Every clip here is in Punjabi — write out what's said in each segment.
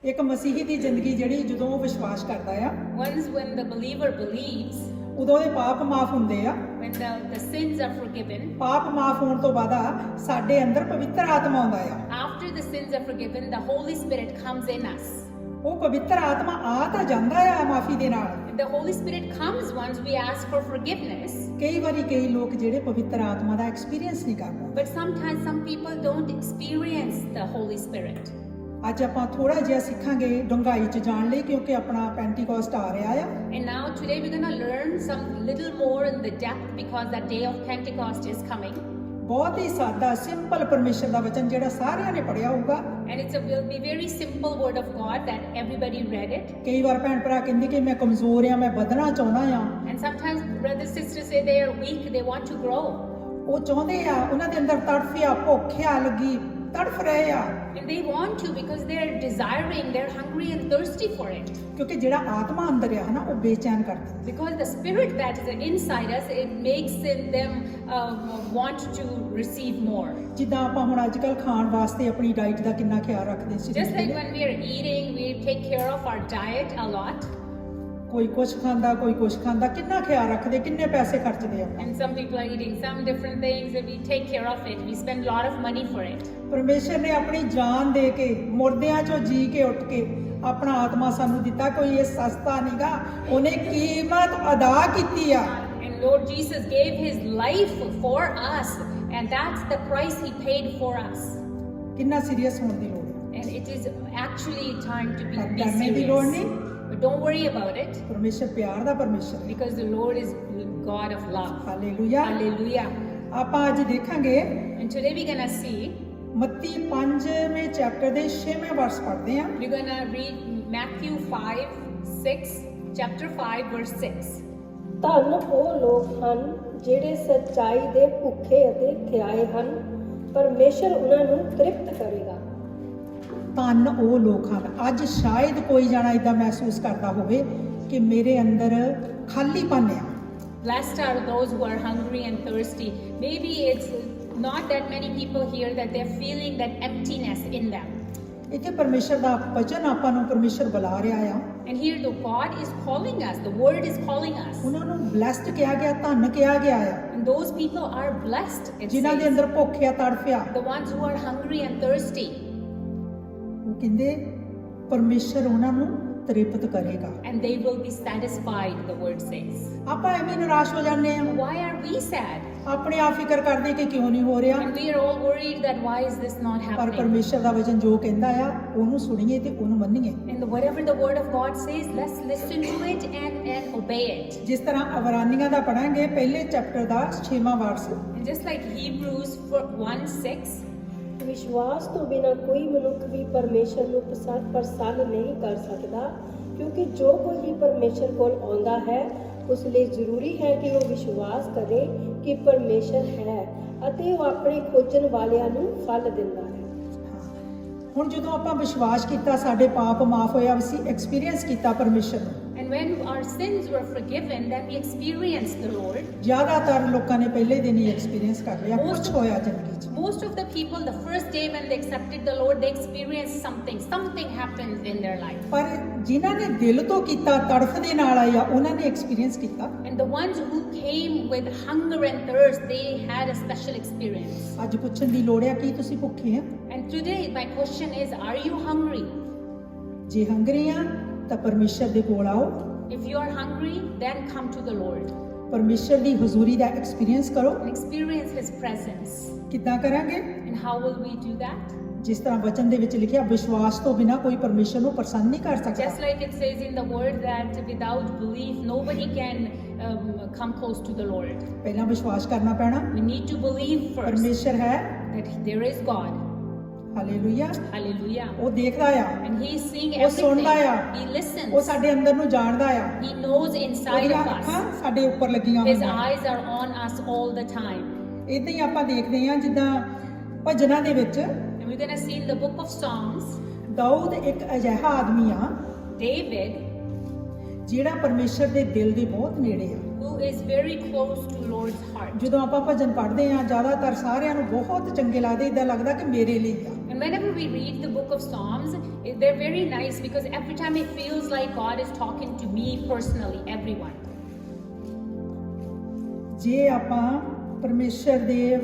ਇੱਕ ਮਸੀਹੀ ਦੀ ਜ਼ਿੰਦਗੀ ਜਿਹੜੀ ਜਦੋਂ ਉਹ ਵਿਸ਼ਵਾਸ ਕਰਦਾ ਆ, once when the believer believes, ਉਦੋਂ ਦੇ ਪਾਪ ਮਾਫ ਹੁੰਦੇ ਆ। when the sins are forgiven, ਪਾਪ ਮਾਫ ਹੋਣ ਤੋਂ ਬਾਅਦ ਸਾਡੇ ਅੰਦਰ ਪਵਿੱਤਰ ਆਤਮਾ ਆਉਂਦਾ ਆ। after the sins are forgiven, the Holy Spirit comes in us. ਉਹ ਪਵਿੱਤਰ ਆਤਮਾ ਆ ਤਾਂ ਜਾਂਦਾ ਆ ਮਾਫੀ ਦੇ ਨਾਲ। And the Holy Spirit comes once we ask for forgiveness. ਕਈ ਵਾਰੀ ਕਈ ਲੋਕ ਜਿਹੜੇ ਪਵਿੱਤਰ ਆਤਮਾ ਦਾ ਐਕਸਪੀਰੀਅੰਸ ਨਹੀਂ ਕਰਦੇ। But sometimes some people don't experience the Holy Spirit. ਅੱਜ ਆਪਾਂ ਥੋੜਾ ਜਿਹਾ ਸਿੱਖਾਂਗੇ ਡੂੰਘਾਈ 'ਚ ਜਾਣ ਲਈ, ਕਿਉਂਕਿ ਆਪਣਾ ਪੈਂਟੀਕੋਸਟ ਆ ਰਿਹਾ ਆ। And now today we're going to learn some little more in the depth because the day of Pentecost is coming. ਬਹੁਤ ਹੀ ਸਾਦਾ ਸਿੰਪਲ ਪਰਮੇਸ਼ਰ ਦਾ ਵਚਨ ਜਿਹੜਾ ਸਾਰਿਆਂ ਨੇ ਪੜਿਆ ਹੋਊਗਾ। And will be very simple word of God that everybody read it. ਕਈ ਵਾਰ ਭੈਣ ਭਰਾ ਕਹਿੰਦੇ ਕਿ ਮੈਂ ਕਮਜ਼ੋਰ ਆ, ਮੈਂ ਵਧਣਾ ਚਾਹੁੰਦਾ ਆ। And sometimes brothers sisters say they are weak, they want to grow. ਉਹ ਚਾਹੁੰਦੇ ਆ, ਉਹਨਾਂ ਦੇ ਅੰਦਰ ਤੜਫ ਆ, ਭੁੱਖ ਆ ਲੱਗੀ, ਤੜਫ ਰਹੇ ਆ। And they want to because they're desiring, they're hungry and thirsty for it. ਕਿਉਂਕਿ ਜਿਹੜਾ ਆਤਮਾ ਅੰਦਰ ਆ ਨਾ, ਉਹ ਬੇਚੈਨ ਕਰਦਾ। Because the spirit that is inside us, it makes them want to receive more. ਜਿੱਦਾਂ ਆਪਾਂ ਹੁਣ ਅੱਜ ਕੱਲ੍ਹ ਖਾਣ ਵਾਸਤੇ ਆਪਣੀ ਡਾਈਟ ਦਾ ਕਿੰਨਾ ਖਿਆਲ ਰੱਖਦੇ ਸੀ। Just like when we are eating, we take care of our diet a lot. ਕੋਈ ਕੁਛ ਖਾਂਦਾ, ਕੋਈ ਕੁਛ ਖਾਂਦਾ, ਕਿੰਨਾ ਖਿਆਲ ਰੱਖਦੇ, ਕਿੰਨੇ ਪੈਸੇ ਖਰਚਦੇ ਆ। And some people are eating some different things and we take care of it. We spend a lot of money for it. ਪਰਮੇਸ਼ਰ ਨੇ ਆਪਣੀ ਜਾਨ ਦੇ ਕੇ, ਮੁਰਦਿਆਂ ਚੋਂ ਜੀ ਕੇ ਉੱਠ ਕੇ ਆਪਣਾ ਆਤਮਾ ਸਾਨੂੰ ਦਿੱਤਾ। ਕੋਈ ਇਹ ਸਸਤਾ ਨਹੀਂਗਾ, ਉਹਨੇ ਕੀਮਤ ਅਦਾ ਕੀਤੀ ਆ। And Lord Jesus gave his life for us, and that's the price he paid for us. ਕਿੰਨਾ ਸੀਰੀਅਸ ਹੋਣ ਦੀ ਲੋੜ ਹੈ। And it is actually time to be ਡਰਨੇ ਦੀ ਲੋੜ serious. ਨਹੀਂ। But don't worry about it ਪਰਮੇਸ਼ਰ ਪਿਆਰ ਦਾ ਪਰਮੇਸ਼ਰ ਹੈ। because the Lord is God of love. Hallelujah. Hallelujah. ਆਪਾਂ ਅੱਜ ਦੇਖਾਂਗੇ And today we're going to see, Matti 5ਵੇਂ ਚੈਪਟਰ ਦੇ 6ਵੇਂ ਵਰਸ ਪੜ੍ਹਦੇ ਹਾਂ। we're going to read Matthew 5:6, chapter 5 verse 6. ਧੰਨ ਉਹ ਲੋਕ ਹਨ ਜਿਹੜੇ ਸੱਚਾਈ ਦੇ ਭੁੱਖੇ ਅਤੇ ਥਿਆਏ ਹਨ, ਪਰਮੇਸ਼ਰ ਉਹਨਾਂ ਨੂੰ ਤ੍ਰਿਪਤ ਕਰੇਗਾ। ਧੰਨ ਉਹ ਲੋਕ ਹਨ। ਅੱਜ ਸ਼ਾਇਦ ਕੋਈ ਜਾਣਾ ਇਦਾਂ ਮਹਿਸੂਸ ਕਰਦਾ ਹੋਵੇ ਕਿ ਮੇਰੇ ਅੰਦਰ ਖਾਲੀਪਨ ਆ। Blessed are those who are hungry and thirsty. Maybe it's not that many people here that they're feeling that emptiness in them. ਇੱਥੇ ਪਰਮੇਸ਼ਰ ਦਾ ਵਚਨ ਆਪਾਂ ਨੂੰ ਪਰਮੇਸ਼ਰ ਬੁਲਾ ਰਿਹਾ ਆ। And here the God is calling us, the word is calling us. ਉਹਨਾਂ ਨੂੰ ਬਲੈਸਡ ਕਿਹਾ ਗਿਆ, ਧੰਨ ਕਿਹਾ ਗਿਆ ਆ। And those people are blessed, it ਜਿਨ੍ਹਾਂ ਦੇ says. ਅੰਦਰ ਭੁੱਖ ਆ, ਤੜਫ ਆ। The ones who are hungry and thirsty. ਉਹ ਕਹਿੰਦੇ ਪਰਮੇਸ਼ਰ ਉਹਨਾਂ ਨੂੰ ਤ੍ਰਿਪਤ ਕਰੇਗਾ। And they will be satisfied, the word says. ਆਪਾਂ ਐਵੇਂ ਨਿਰਾਸ਼ ਹੋ ਜਾਂਦੇ ਆ, Why are we sad? ਆਪਣੇ ਆਪ ਫਿਕਰ ਕਰਦੇ ਕਿ ਕਿਉਂ ਨਹੀਂ ਹੋ ਰਿਹਾ। And we are all worried that why is this not ਪਰ happening? ਪਰਮੇਸ਼ਰ ਦਾ ਵਚਨ ਜੋ ਕਹਿੰਦਾ ਆ, ਉਹਨੂੰ ਸੁਣੀਏ ਤੇ ਉਹਨੂੰ ਮੰਨੀਏ। And whatever the word of God says, let's listen to it and obey it. ਜਿਸ ਤਰ੍ਹਾਂ ਅਬਰਾਨੀਆਂ ਦਾ ਪੜਾਂਗੇ ਪਹਿਲੇ ਚੈਪਟਰ ਦਾ 6ਵਾਂ verse. And just like Hebrews 1:6, ਵਿਸ਼ਵਾਸ ਤੋਂ ਬਿਨਾਂ ਕੋਈ ਮਨੁੱਖ ਵੀ ਪਰਮੇਸ਼ਰ ਨੂੰ ਪ੍ਰਸੰਨ ਨਹੀਂ ਕਰ ਸਕਦਾ, ਕਿਉਂਕਿ ਜੋ ਕੋਈ ਵੀ ਪਰਮੇਸ਼ਰ ਕੋਲ ਆਉਂਦਾ ਹੈ ਉਸ ਲਈ ਜ਼ਰੂਰੀ ਹੈ ਕਿ ਉਹ ਵਿਸ਼ਵਾਸ ਕਰੇ ਕਿ ਪਰਮੇਸ਼ਰ ਹੈ ਅਤੇ ਉਹ ਆਪਣੇ ਖੋਜਣ ਵਾਲਿਆਂ ਨੂੰ ਫਲ ਦਿੰਦਾ ਹੈ। ਹੁਣ ਜਦੋਂ ਆਪਾਂ ਵਿਸ਼ਵਾਸ ਕੀਤਾ, ਸਾਡੇ ਪਾਪ ਮਾਫ ਹੋਇਆ, ਅਸੀਂ ਐਕਸਪੀਰੀਅੰਸ ਕੀਤਾ ਪਰਮੇਸ਼ਰ ਨੂੰ। and when our sins were forgiven, then we experienced the Lord. ਜ਼ਿਆਦਾਤਰ ਲੋਕਾਂ ਨੇ ਪਹਿਲੇ ਦਿਨ ਹੀ ਐਕਸਪੀਰੀਅੰਸ ਕਰ ਲਿਆ, ਕੁਝ ਹੋਇਆ ਜ਼ਿੰਦਗੀ 'ਚ। Most of the people, the first day when they accepted the Lord, they experienced something happened in their life. ਪਰ ਜਿਨ੍ਹਾਂ ਨੇ ਦਿਲ ਤੋਂ ਕੀਤਾ, ਤੜਫ ਦੇ ਨਾਲ ਆਇਆ, ਉਹਨਾਂ ਨੇ ਐਕਸਪੀਰੀਅੰਸ ਕੀਤਾ। And the ones who came with hunger and thirst, they had a special experience. ਅੱਜ ਪੁੱਛਣ ਦੀ ਲੋੜ ਹੈ ਕਿ ਤੁਸੀਂ ਭੁੱਖੇ ਆ? And today my question is, are you hungry? ਜੇ ਹੰਗਰੀ ਆ ਤਾਂ ਪਰਮੇਸ਼ਰ ਦੇ ਕੋਲ ਆਓ। If you are hungry, then come to the Lord ਪਰਮੇਸ਼ਰ ਦੀ ਹਜ਼ੂਰੀ ਦਾ ਐਕਸਪੀਰੀਅੰਸ ਕਰੋ। and experience His presence. ਕਿੱਦਾਂ ਕਰਾਂਗੇ? And how will we do that? ਜਿਸ ਤਰ੍ਹਾਂ ਵਚਨ ਦੇ ਵਿੱਚ ਲਿਖਿਆ, ਵਿਸ਼ਵਾਸ ਤੋਂ ਬਿਨਾਂ ਕੋਈ ਪਰਮੇਸ਼ਰ ਨੂੰ ਪ੍ਰਸੰਨ ਨਹੀਂ ਕਰ ਸਕਦਾ। Just like it says in the word that without belief nobody can come close to the Lord. ਪਹਿਲਾਂ ਵਿਸ਼ਵਾਸ ਕਰਨਾ ਪੈਣਾ We need to believe first ਪਰਮੇਸ਼ਰ ਹੈ। that there is God. Hallelujah. Hallelujah. ਉਹ ਦੇਖਦਾ ਆ, And He is seeing ਉਹ ਸੁਣਦਾ everything. ਆ, He ਉਹ listens. ਸਾਡੇ ਅੰਦਰ ਨੂੰ ਜਾਣਦਾ ਆ। He knows inside ਉਹਦੀਆਂ of ਅੱਖਾਂ us. ਸਾਡੇ ਉੱਪਰ ਲੱਗੀਆਂ His ਹੋਈਆਂ। eyes are on us all the time. ਇਦਾਂ ਹੀ ਆਪਾਂ ਦੇਖਦੇ ਹਾਂ ਜਿੱਦਾਂ ਭਜਨਾਂ ਦੇ ਵਿੱਚ And we're going to see in the book of Psalms, Dawood ਇੱਕ ਅਜਿਹਾ ਆਦਮੀ ਆ David, ਜਿਹੜਾ ਪਰਮੇਸ਼ਰ ਦੇ ਦਿਲ ਦੇ ਬਹੁਤ ਨੇੜੇ ਆ। who is very close to Lord's heart. ਜਦੋਂ ਆਪਾਂ ਭਜਨ ਪੜ੍ਹਦੇ ਆ, ਜ਼ਿਆਦਾਤਰ ਸਾਰਿਆਂ ਨੂੰ ਬਹੁਤ ਚੰਗੇ ਲੱਗਦੇ, ਇਦਾਂ ਲੱਗਦਾ ਕਿ ਮੇਰੇ ਲਈ ਆ। And And whenever we read the book of Psalms, they're very nice because every time it feels like God is talking to me personally, everyone. ਜੇ ਆਪਾਂ ਪਰਮੇਸ਼ਰ ਦੇ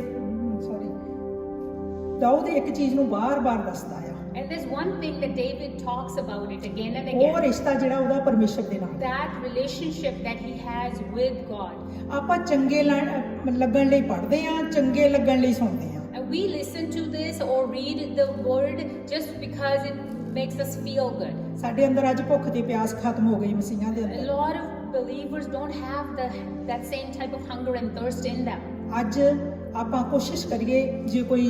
ਦਾਊਦ ਇੱਕ ਚੀਜ਼ ਨੂੰ ਬਾਰ-ਬਾਰ ਦੱਸਦਾ ਆ। And there's one thing that David talks about it again and ਉਹ again. ਰਿਸ਼ਤਾ ਜਿਹੜਾ ਉਹਦਾ ਪਰਮੇਸ਼ਰ ਦੇ ਨਾਲ। That relationship that he has with God. ਆਪਾਂ ਚੰਗੇ ਲੱਗਣ ਲਈ ਪੜ੍ਹਦੇ ਆ, ਚੰਗੇ ਲੱਗਣ ਲਈ ਸੁਣਦੇ ਆ। And we listen to this or read the word just because it makes us feel good. ਸਾਡੇ ਅੰਦਰ ਅੱਜ ਭੁੱਖ ਤੇ ਪਿਆਸ ਖਤਮ ਹੋ ਗਈ ਮਸੀਹਾਂ ਦੇ A ਅੰਦਰ। lot of believers don't have that same type of hunger and thirst in them. ਅੱਜ ਆਪਾਂ ਕੋਸ਼ਿਸ਼ ਕਰੀਏ ਜੇ ਕੋਈ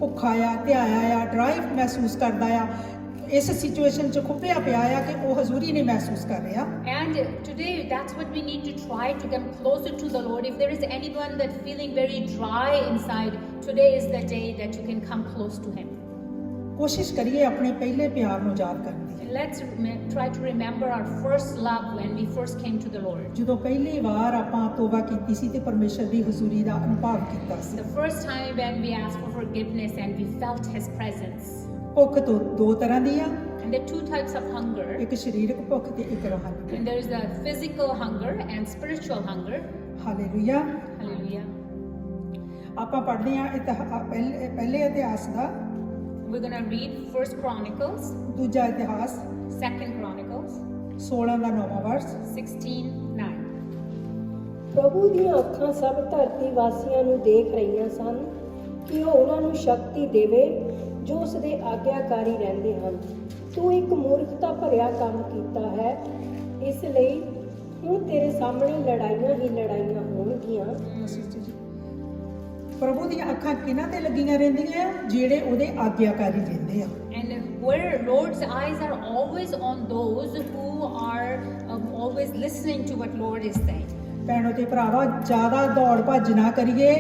ਭੁੱਖਾ ਆ, ਧਿਆਇਆ ਆ, ਡਰਾਈਵ ਮਹਿਸੂਸ ਕਰਦਾ ਆ, ਇਸ ਸਿਚੁਏਸ਼ਨ 'ਚ ਖੁੱਭਿਆ ਪਿਆ ਆ ਕਿ ਉਹ ਹਜ਼ੂਰੀ ਨਹੀਂ ਮਹਿਸੂਸ ਕਰ ਰਿਹਾ। And today, that's what we need to try to come closer to the Lord. If there is anyone that's feeling very dry inside, today is the day that you can come close to Him. ਕੋਸ਼ਿਸ਼ ਕਰੀਏ ਆਪਣੇ ਪਹਿਲੇ ਪਿਆਰ ਨੂੰ ਯਾਦ ਕਰਨ ਦੀ। Let's try to remember our first love when we first came to the Lord. ਜਦੋਂ ਪਹਿਲੀ ਵਾਰ ਆਪਾਂ ਤੋਬਾ ਕੀਤੀ ਸੀ ਤੇ ਪਰਮੇਸ਼ਰ ਦੀ ਹਜ਼ੂਰੀ ਦਾ ਅਨੁਭਵ ਕੀਤਾ ਸੀ। The first time when we asked for forgiveness and we felt His presence. ਭੁੱਖ ਤੋਂ ਦੋ ਤਰ੍ਹਾਂ ਦੀ ਆ, And there are two types of hunger. ਇੱਕ ਸਰੀਰਕ ਭੁੱਖ ਤੇ ਇੱਕ ਰੂਹਾਨੀ। And there is the physical hunger and spiritual hunger. Hallelujah. Hallelujah. ਆਪਾਂ ਪੜ੍ਹਦੇ ਆ ਪਹਿਲੇ ਇਤਿਹਾਸ ਦਾ, We're going to read First Chronicles, ਦੂਜਾ ਇਤਿਹਾਸ Second Chronicles, 16 ਦਾ 9ਵਾਂ ਵਰਸ। 16:9. ਪ੍ਰਭੂ ਦੀਆਂ ਅੱਖਾਂ ਸਭ ਧਰਤੀ ਵਾਸੀਆਂ ਨੂੰ ਦੇਖ ਰਹੀਆਂ ਸਨ ਕਿ ਉਹ ਉਹਨਾਂ ਨੂੰ ਸ਼ਕਤੀ ਦੇਵੇ ਜੋ ਉਸ ਦੇ ਆਗਿਆਕਾਰੀ ਰਹਿੰਦੇ ਹਨ। ਤੂੰ ਇੱਕ ਮੂਰਖਤਾ ਭਰਿਆ ਕੰਮ ਕੀਤਾ ਹੈ, ਇਸ ਲਈ ਹੁਣ ਤੇਰੇ ਸਾਹਮਣੇ ਲੜਾਈਆਂ ਹੀ ਲੜਾਈਆਂ ਹੋਣਗੀਆਂ। ਪ੍ਰਭੂ ਦੀਆਂ ਅੱਖਾਂ ਕਿਹਨਾਂ ਤੇ ਲੱਗੀਆਂ ਰਹਿੰਦੀਆਂ ਆ? ਜਿਹੜੇ ਉਹਦੇ ਆਗਿਆਕਾਰੀ ਰਹਿੰਦੇ ਆ। And where Lord's eyes are always on those who are always listening to what Lord is saying. ਭੈਣੋ ਤੇ ਭਰਾਵਾ, ਜ਼ਿਆਦਾ ਦੌੜ ਭੱਜ ਨਾ ਕਰੀਏ।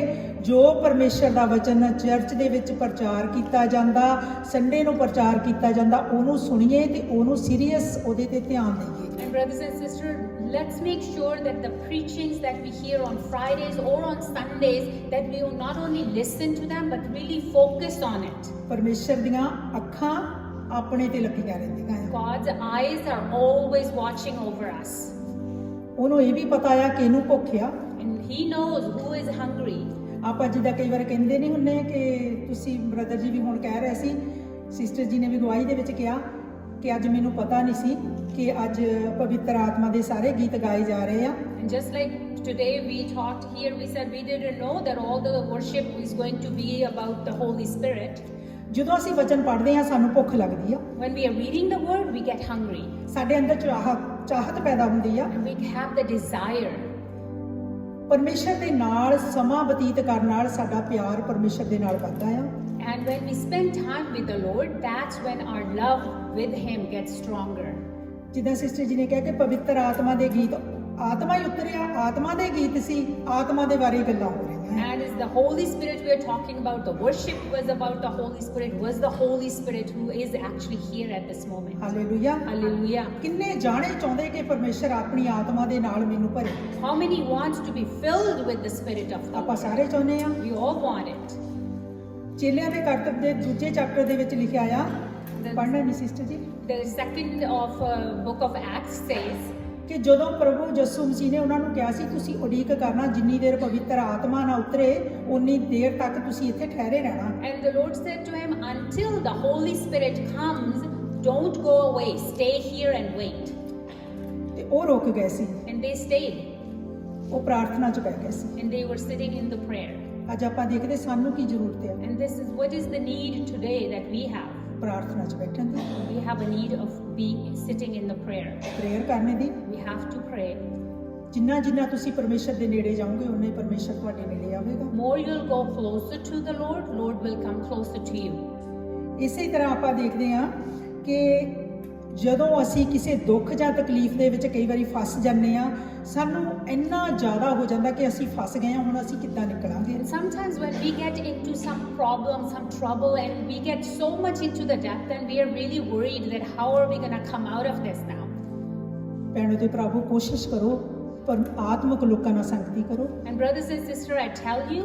ਜੋ ਪਰਮੇਸ਼ਰ ਦਾ ਵਚਨ ਚਰਚ ਦੇ ਵਿੱਚ ਪ੍ਰਚਾਰ ਕੀਤਾ ਜਾਂਦਾ, ਸੰਡੇ ਨੂੰ ਪ੍ਰਚਾਰ ਕੀਤਾ ਜਾਂਦਾ, ਉਹਨੂੰ ਸੁਣੀਏ ਤੇ ਉਹਨੂੰ ਸੀਰੀਅਸ ਉਹਦੇ ਤੇ ਧਿਆਨ ਦੇਈਏ। And brothers and sisters, let's make sure that the preachings that we hear on Fridays or on Sundays, that we will not only listen to them but really focus on it. ਪਰਮੇਸ਼ਰ ਦੀਆਂ ਅੱਖਾਂ ਆਪਣੇ ਤੇ ਲੱਗੀਆਂ ਰਹਿੰਦੀਆਂ ਆ। God's eyes are always watching over us. ਉਹਨੂੰ ਇਹ ਵੀ ਪਤਾ ਆ ਕਿ ਇਹਨੂੰ ਭੁੱਖ ਆ। And He knows who is hungry. ਆਪਾਂ ਜਿੱਦਾਂ ਕਈ ਵਾਰ ਕਹਿੰਦੇ ਨਹੀਂ ਹੁੰਦੇ ਕਿ ਤੁਸੀਂ ਬ੍ਰਦਰ ਜੀ ਵੀ ਹੁਣ ਕਹਿ ਰਹੇ ਸੀ, ਸਿਸਟਰ ਜੀ ਨੇ ਵੀ ਗਵਾਹੀ ਦੇ ਵਿੱਚ ਕਿਹਾ ਕਿ ਅੱਜ ਮੈਨੂੰ ਪਤਾ ਨਹੀਂ ਸੀ ਕਿ ਅੱਜ ਪਵਿੱਤਰ ਆਤਮਾ ਦੇ ਸਾਰੇ ਗੀਤ ਗਾਏ ਜਾ ਰਹੇ ਆ। And just like today we talked here, we said we didn't know that all the worship is going to be about the Holy Spirit. ਜਦੋਂ ਅਸੀਂ ਵਚਨ ਪੜ੍ਹਦੇ ਆ ਸਾਨੂੰ ਭੁੱਖ ਲੱਗਦੀ ਆ। When we are reading the word, we get hungry. ਸਾਡੇ ਅੰਦਰ ਚਾਹਤ ਪੈਦਾ ਹੁੰਦੀ ਆ। And we have the desire. ਪਰਮੇਸ਼ਰ ਦੇ ਨਾਲ ਸਮਾਂ ਬਤੀਤ ਕਰਨ ਨਾਲ ਸਾਡਾ ਪਿਆਰ ਪਰਮੇਸ਼ਰ ਦੇ ਨਾਲ ਵੱਧਦਾ ਆ। And when we spend time with the Lord, that's when our love with Him gets stronger. ਜਿੱਦਾਂ ਸਿਸਟਰ ਜੀ ਨੇ ਕਿਹਾ ਕਿ ਪਵਿੱਤਰ ਆਤਮਾ ਦੇ ਗੀਤ, ਆਤਮਾ ਹੀ ਉਤਰਿਆ, ਆਤਮਾ ਦੇ ਗੀਤ ਸੀ, ਆਤਮਾ ਦੇ ਬਾਰੇ ਗੱਲਾਂ ਹੋ ਰਹੀਆਂ। And is the Holy Spirit we are talking about, the worship was about the Holy Spirit, was the Holy Spirit who is actually here at this moment. Hallelujah. Hallelujah. ਕਿੰਨੇ ਜਾਣੇ ਚਾਹੁੰਦੇ ਕਿ ਪਰਮੇਸ਼ਰ ਆਪਣੀ ਆਤਮਾ ਦੇ ਨਾਲ ਮੈਨੂੰ ਭਰੇ? How many wants to be filled with the Spirit of the ਆਪਾਂ Lord? ਸਾਰੇ ਚਾਹੁੰਦੇ ਆ। We all want it. ਚੇਲਿਆਂ ਦੇ ਕਰਤੱਵ ਦੇ ਦੂਜੇ ਚੈਪਟਰ ਦੇ ਵਿੱਚ ਲਿਖਿਆ ਆ, ਪੜ੍ਹਨਾ ਨਹੀਂ ਸਿਸਟਰ ਜੀ, The second of book of Acts says ਕਿ ਜਦੋਂ ਪ੍ਰਭੂ ਯਿਸੂ ਮਸੀਹ ਨੇ ਉਹਨਾਂ ਨੂੰ ਕਿਹਾ ਸੀ ਤੁਸੀਂ ਉਡੀਕ ਕਰਨਾ, ਜਿੰਨੀ ਦੇਰ ਪਵਿੱਤਰ ਆਤਮਾ ਨਾ ਉਤਰੇ ਉਨੀ ਦੇਰ ਤੱਕ ਤੁਸੀਂ ਇੱਥੇ ਠਹਿਰੇ ਰਹਿਣਾ। And the Lord said to him, until the Holy Spirit comes, don't go away, stay here and wait. ਤੇ ਉਹ ਰੁਕ ਗਏ ਸੀ, And they stayed, ਉਹ ਪ੍ਰਾਰਥਨਾ 'ਚ ਬਹਿ ਗਏ ਸੀ। and they were sitting in the prayer. ਅੱਜ ਆਪਾਂ ਦੇਖਦੇ ਸਾਨੂੰ ਕੀ ਜ਼ਰੂਰਤ ਹੈ? And this is what is the need today that we have. ਪ੍ਰਾਰਥਨਾ 'ਚ ਬੈਠਣ ਦੀ, We have a need of being sitting in the prayer. Prayer ਕਰਨੇ ਦੀ। We have to pray. ਜਿੰਨਾ ਜਿੰਨਾ ਤੁਸੀਂ ਪਰਮੇਸ਼ਰ ਦੇ ਨੇੜੇ ਜਾਓਗੇ ਉਨਾ ਹੀ ਪਰਮੇਸ਼ਰ ਤੁਹਾਡੇ ਨੇੜੇ ਆਵੇਗਾ। More you'll go closer to the Lord, Lord will come closer to you. ਇਸੇ ਤਰ੍ਹਾਂ ਆਪਾਂ ਦੇਖਦੇ ਹਾਂ ਕਿ ਜਦੋਂ ਅਸੀਂ ਕਿਸੇ ਦੁੱਖ ਜਾਂ ਤਕਲੀਫ ਦੇ ਵਿੱਚ ਕਈ ਵਾਰੀ ਫਸ ਜਾਂਦੇ ਆ, ਸਾਨੂੰ ਇੰਨਾ ਜ਼ਿਆਦਾ ਹੋ ਜਾਂਦਾ ਕਿ ਅਸੀਂ ਫਸ ਗਏ ਹਾਂ, ਹੁਣ ਅਸੀਂ ਕਿੱਦਾਂ ਨਿਕਲਾਂਗੇ? And sometimes when we get into some problem, some trouble, and we get so much into the depth, and we are really worried that how are we going to come out of this now? ਭੈਣੋ ਤੇ ਭਰਾਵੋ, ਕੋਸ਼ਿਸ਼ ਕਰੋ ਪਰ ਆਤਮਿਕ ਲੋਕਾਂ ਨਾਲ ਸੰਗਤੀ ਕਰੋ। And brothers and sisters, I tell you,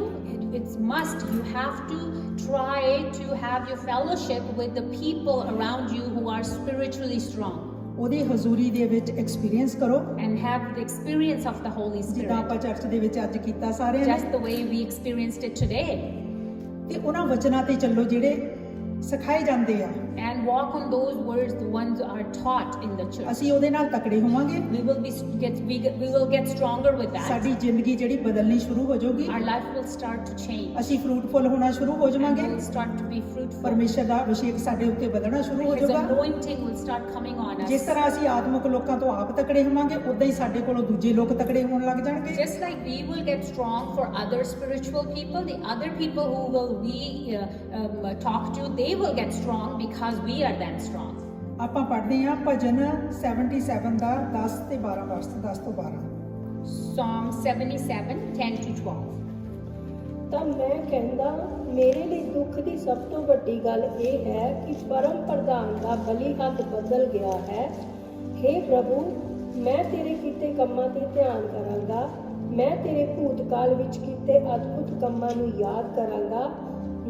it's must. You have to try to have your fellowship with the people around you who are spiritually strong. ਉਹਦੀ ਹਜ਼ੂਰੀ ਦੇ ਵਿੱਚ ਐਕਸਪੀਰੀਅੰਸ ਕਰੋ, And have the experience of the Holy ਜਿੱਦਾਂ Spirit. ਆਪਾਂ ਚਰਚ ਦੇ ਵਿੱਚ ਅੱਜ ਕੀਤਾ ਸਾਰਿਆਂ ਨੇ। Just the way we experienced it today. ਤੇ ਉਹਨਾਂ ਵਚਨਾਂ ਤੇ ਚੱਲੋ ਜਿਹੜੇ ਸਿਖਾਏ ਜਾਂਦੇ ਆ। And walk on those words, the ones are taught in the church. ਅਸੀਂ ਉਹਦੇ ਨਾਲ ਤਕੜੇ ਹੋਵਾਂਗੇ, We will get stronger with that. ਸਾਡੀ ਜ਼ਿੰਦਗੀ ਜਿਹੜੀ ਬਦਲਣੀ ਸ਼ੁਰੂ ਹੋ ਜਾਊਗੀ, Our life will start to change. ਅਸੀਂ ਫਰੂਟਫੁਲ ਹੋਣਾ ਸ਼ੁਰੂ ਹੋ And ਜਾਵਾਂਗੇ, we'll start to be fruitful. ਪਰਮੇਸ਼ਰ ਦਾ ਅਭਿਸ਼ੇਕ ਸਾਡੇ ਉੱਤੇ ਵਧਣਾ ਸ਼ੁਰੂ ਹੋ His ਜਾਊਗਾ। anointing will start coming on ਜਿਸ us. ਤਰ੍ਹਾਂ ਅਸੀਂ ਆਤਮਿਕ ਲੋਕਾਂ ਤੋਂ ਆਪ ਤਕੜੇ ਹੋਵਾਂਗੇ, ਉਦਾਂ ਹੀ ਸਾਡੇ ਕੋਲੋਂ ਦੂਜੇ ਲੋਕ ਤਕੜੇ ਹੋਣ ਲੱਗ ਜਾਣਗੇ। Just like we will get strong for other spiritual people, the other people who will we talk to, they will get strong because we are then strong. ਆਪਾਂ ਪੜ੍ਹਦੇ ਹਾਂ ਭਜਨ 77 ਦਾ 10 ਤੇ 12 ਵਰਸ 10 ਤੋਂ 12। Psalm 77, 10 to 12. ਤਾਂ ਮੈਂ ਕਹਿੰਦਾ ਮੇਰੇ ਲਈ ਦੁੱਖ ਦੀ ਸਭ ਤੋਂ ਵੱਡੀ ਗੱਲ ਇਹ ਹੈ ਕਿ ਪਰਮ ਪ੍ਰਧਾਨ ਦਾ ਬਲੀ ਹੱਥ ਬਦਲ ਗਿਆ ਹੈ। हे ਪ੍ਰਭੂ, ਮੈਂ ਤੇਰੇ ਕੀਤੇ ਕੰਮਾਂ ਤੇ ਧਿਆਨ ਕਰਾਂਗਾ, ਮੈਂ ਤੇਰੇ ਭੂਤਕਾਲ ਵਿੱਚ ਕੀਤੇ ਅਦਭੁਤ ਕੰਮਾਂ ਨੂੰ ਯਾਦ ਕਰਾਂਗਾ,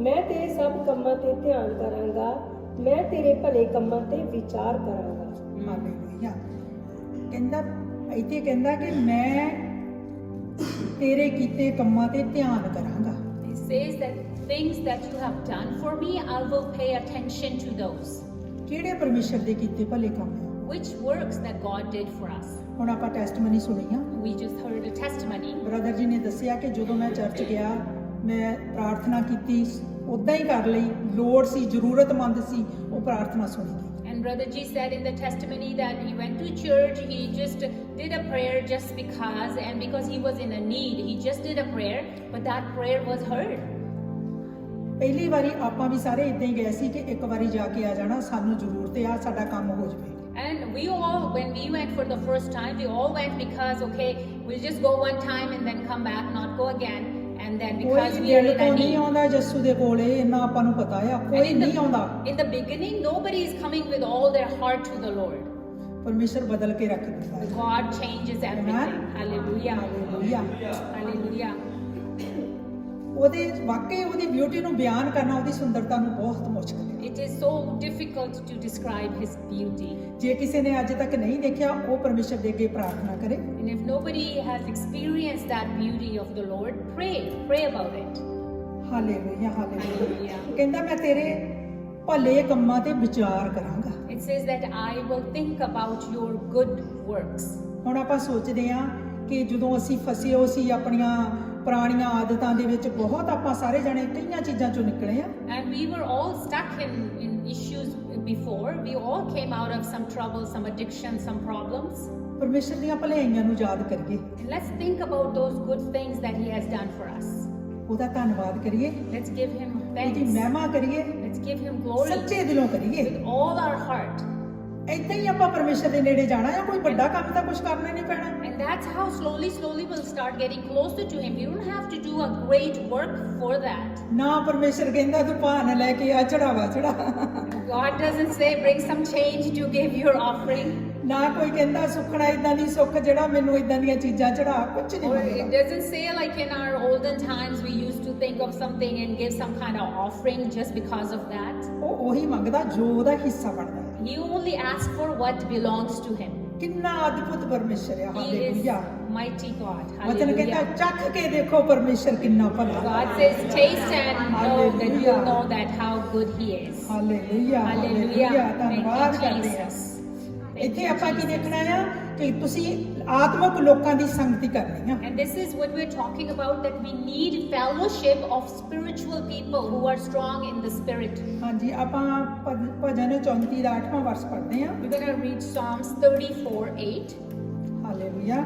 ਮੈਂ ਤੇਰੇ ਸਭ ਕੰਮਾਂ ਤੇ ਧਿਆਨ ਕਰਾਂਗਾ, ਮੈਂ ਤੇਰੇ ਭਲੇ ਕੰਮਾਂ ਤੇ ਵਿਚਾਰ ਕਰਾਂਗਾ। ਹਾਲੇਲੂਇਆ। ਕਹਿੰਦਾ ਇੱਥੇ ਕਹਿੰਦਾ ਕਿ ਮੈਂ ਤੇਰੇ ਕੀਤੇ ਕੰਮਾਂ ਤੇ ਧਿਆਨ ਕਰਾਂਗਾ। It says that things that you have done for me, I will pay attention to those. ਕਿਹੜੇ ਪਰਮੇਸ਼ਰ ਦੇ ਕੀਤੇ ਭਲੇ ਕੰਮ ਆ? Which works that God did for us. ਹੁਣ ਆਪਾਂ ਟੈਸਟਮਨੀ ਸੁਣੀ ਆ। We just heard a testimony. Brother ਜੀ ਨੇ ਦੱਸਿਆ ਕਿ ਜਦੋਂ ਮੈਂ ਚਰਚ ਗਿਆ, ਮੈਂ ਪ੍ਰਾਰਥਨਾ ਕੀਤੀ, ਉਦਾਂ ਹੀ ਕਰ ਲਈ, ਲੋੜ ਸੀ, ਜ਼ਰੂਰਤਮੰਦ ਸੀ, ਉਹ ਪ੍ਰਾਰਥਨਾ ਸੁਣੀ ਗਈ। And Brother G said in the testimony that he went to church, he just did a prayer just because, and because he was in a need, he just did a prayer, but that prayer was heard. ਪਹਿਲੀ ਵਾਰੀ ਆਪਾਂ ਵੀ ਸਾਰੇ ਇਦਾਂ ਹੀ ਗਏ ਸੀ ਕਿ ਇੱਕ ਵਾਰੀ ਜਾ ਕੇ ਆ ਜਾਣਾ, ਸਾਨੂੰ ਜ਼ਰੂਰਤ ਆ, ਸਾਡਾ ਕੰਮ ਹੋ ਜਾਵੇ। And we all, when we went for the first time, we all went because, okay, we'll just go one time and then come back, not go again. And then because ਕੋਈ we are ਦਿਲ in ਤੋਂ a ਨਹੀਂ need. ਆਉਂਦਾ ਜੱਸੂ ਦੇ ਕੋਲੇ, ਇੰਨਾ ਆਪਾਂ ਨੂੰ ਪਤਾ ਆ, And ਕੋਈ ਨਹੀਂ ਆਉਂਦਾ। in the beginning, nobody is coming with all their heart to the Lord. ਪਰਮੇਸ਼ਰ ਬਦਲ ਕੇ ਰੱਖ ਦਿੰਦਾ ਹੈ। God changes everything. Hallelujah. Hallelujah. Hallelujah. ਉਹਦੇ ਵਾਕਈ ਉਹਦੀ ਬਿਊਟੀ ਨੂੰ ਬਿਆਨ ਕਰਨਾ, ਉਹਦੀ ਸੁੰਦਰਤਾ ਨੂੰ ਬਹੁਤ ਮੁਸ਼ਕਲ ਹੈ। It is so difficult to describe His beauty. ਜੇ ਕਿਸੇ ਨੇ ਅੱਜ ਤੱਕ ਨਹੀਂ ਦੇਖਿਆ, ਉਹ ਪਰਮੇਸ਼ਰ ਦੇ ਅੱਗੇ ਪ੍ਰਾਰਥਨਾ ਕਰੇ। And if nobody has experienced that beauty of the Lord, pray about it. Hallelujah hallelujah. Hallelujah. ਕਹਿੰਦਾ ਮੈਂ ਤੇਰੇ ਭਲੇ ਕੰਮਾਂ ਤੇ ਵਿਚਾਰ ਕਰਾਂਗਾ। It says that I will think about your good works. ਹੁਣ ਆਪਾਂ ਸੋਚਦੇ ਹਾਂ ਕਿ ਜਦੋਂ ਅਸੀਂ ਫਸੇ ਹੋ ਸੀ ਆਪਣੀਆਂ ਪੁਰਾਣੀਆਂ ਆਦਤਾਂ ਦੇ ਵਿੱਚ, ਬਹੁਤ ਆਪਾਂ ਸਾਰੇ ਜਣੇ ਕਈਆਂ ਚੀਜ਼ਾਂ ਚੋਂ ਨਿਕਲੇ ਆ। And we were all stuck in issues before. We all came out of some trouble, some addiction, some problems. ਪਰਮੇਸ਼ਰ ਦੀਆਂ ਭਲਾਈਆਂ ਨੂੰ ਯਾਦ ਕਰੀਏ, And let's think about those good things that He has done for us. ਉਹਦਾ ਧੰਨਵਾਦ ਕਰੀਏ, Let's give Him ਉਹਦੀ thanks. ਮਹਿਮਾ ਕਰੀਏ, Let's give Him glory ਸੱਚੇ ਦਿਲੋਂ ਕਰੀਏ। with all our heart. ਏਦਾਂ ਹੀ ਆਪਾਂ ਪਰਮੇਸ਼ਰ ਦੇ ਨੇੜੇ ਜਾਣਾ ਆ, ਕੋਈ ਵੱਡਾ ਕੰਮ ਤਾਂ ਕੁਝ ਕਰਨਾ ਨਹੀਂ ਪੈਣਾ। And that's how slowly we'll start getting closer to Him. You don't have to do a great work for that. ਨਾ ਪਰਮੇਸ਼ਰ ਕਹਿੰਦਾ ਤੂੰ ਭਾਨ ਲੈ ਕੇ ਆ, ਚੜਾਵਾ ਚੜਾ। God doesn't say bring some change to give your offering. ਨਾ ਕੋਈ ਕਹਿੰਦਾ ਸੁੱਖਣਾ ਇਦਾਂ ਦੀ ਸੁੱਖ ਜਿਹੜਾ ਮੈਨੂੰ ਇਦਾਂ ਦੀਆਂ ਚੀਜ਼ਾਂ ਚੜਾ, ਕੁਝ ਨਹੀਂ Or it ਮੰਗਦਾ। doesn't say like in our olden times we used to think of something and give some kind of offering just because of that. ਉਹ ਉਹੀ ਮੰਗਦਾ ਜੋ ਉਹਦਾ ਹਿੱਸਾ ਬਣਦਾ ਹੈ। He only asks for what belongs to Him. ਕਿੰਨਾ ਅਦਭੁਤ ਪਰਮੇਸ਼ਰ ਆ। He is hallelujah. mighty God. ਵਚਨ ਕਹਿੰਦਾ Hallelujah. ਚੱਖ ਕੇ ਦੇਖੋ ਪਰਮੇਸ਼ਰ ਕਿੰਨਾ ਭਲਾ। God says, taste and know that Hallelujah. you'll know that how good He is. Hallelujah Hallelujah. ਧੰਨਵਾਦ Thank you, ਕਰਦੇ ਹਾਂ। Jesus. Thank ਇੱਥੇ you, ਆਪਾਂ ਕੀ Jesus. ਦੇਖਣਾ ਆ ਕਿ ਤੁਸੀਂ ਆਤਮਿਕ ਲੋਕਾਂ ਦੀ ਸੰਗਤੀ ਕਰਨੀ ਆ। And this is what we're talking about, that we need fellowship of spiritual people who are strong in the spirit. ਹਾਂਜੀ, ਆਪਾਂ ਭਜਨ 34 ਦਾ 8ਵਾਂ ਵਰਸ ਪੜ੍ਹਦੇ ਆ। We're going to read Psalms 34:8. ਹਾਲੇਲੂਆ।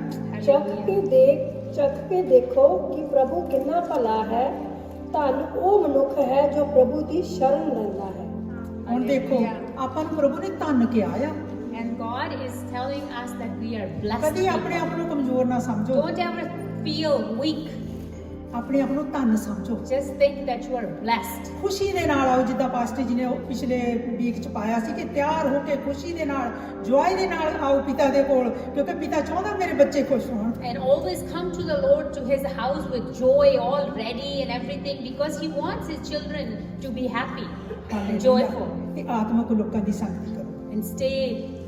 ਚੱਖ ਕੇ ਦੇਖੋ ਕਿ ਪ੍ਰਭੂ ਕਿੰਨਾ ਭਲਾ ਹੈ, ਧੰਨ ਉਹ ਮਨੁੱਖ ਹੈ ਜੋ ਪ੍ਰਭੂ ਦੀ ਸ਼ਰਨ ਲੈਂਦਾ ਹੈ। ਹੁਣ ਦੇਖੋ ਆਪਾਂ ਨੂੰ ਪ੍ਰਭੂ ਨੇ ਧੰਨ ਕਿਹਾ ਆ। And God is telling us that we are blessed ਕਦੀ ਆਪਣੇ people. ਆਪ ਨੂੰ ਕਮਜ਼ੋਰ ਨਾ ਸਮਝੋ। Don't ever feel weak. ਆਪਣੇ ਆਪ ਨੂੰ ਧੰਨ ਸਮਝੋ, Just think that you are blessed. ਖੁਸ਼ੀ ਦੇ ਨਾਲ ਆਓ, ਜਿੱਦਾਂ ਪਾਸਟਰ ਜੀ ਨੇ ਉਹ ਪਿਛਲੇ ਵੀਕ ਚ ਪਾਇਆ ਸੀ ਕਿ ਤਿਆਰ ਹੋ ਕੇ ਖੁਸ਼ੀ ਦੇ ਨਾਲ, ਜੋਆਈ ਦੇ ਨਾਲ ਆਓ ਪਿਤਾ ਦੇ ਕੋਲ, ਕਿਉਂਕਿ ਪਿਤਾ ਚਾਹੁੰਦਾ ਮੇਰੇ ਬੱਚੇ ਖੁਸ਼ ਹੋਣ। And always come to the Lord, to his house with joy, all ready and everything, because he wants his children to be happy and joyful. ਤੇ ਆਤਮਿਕ ਲੋਕਾਂ ਦੀ ਸੰਗਤੀ ਕਰੋ। And stay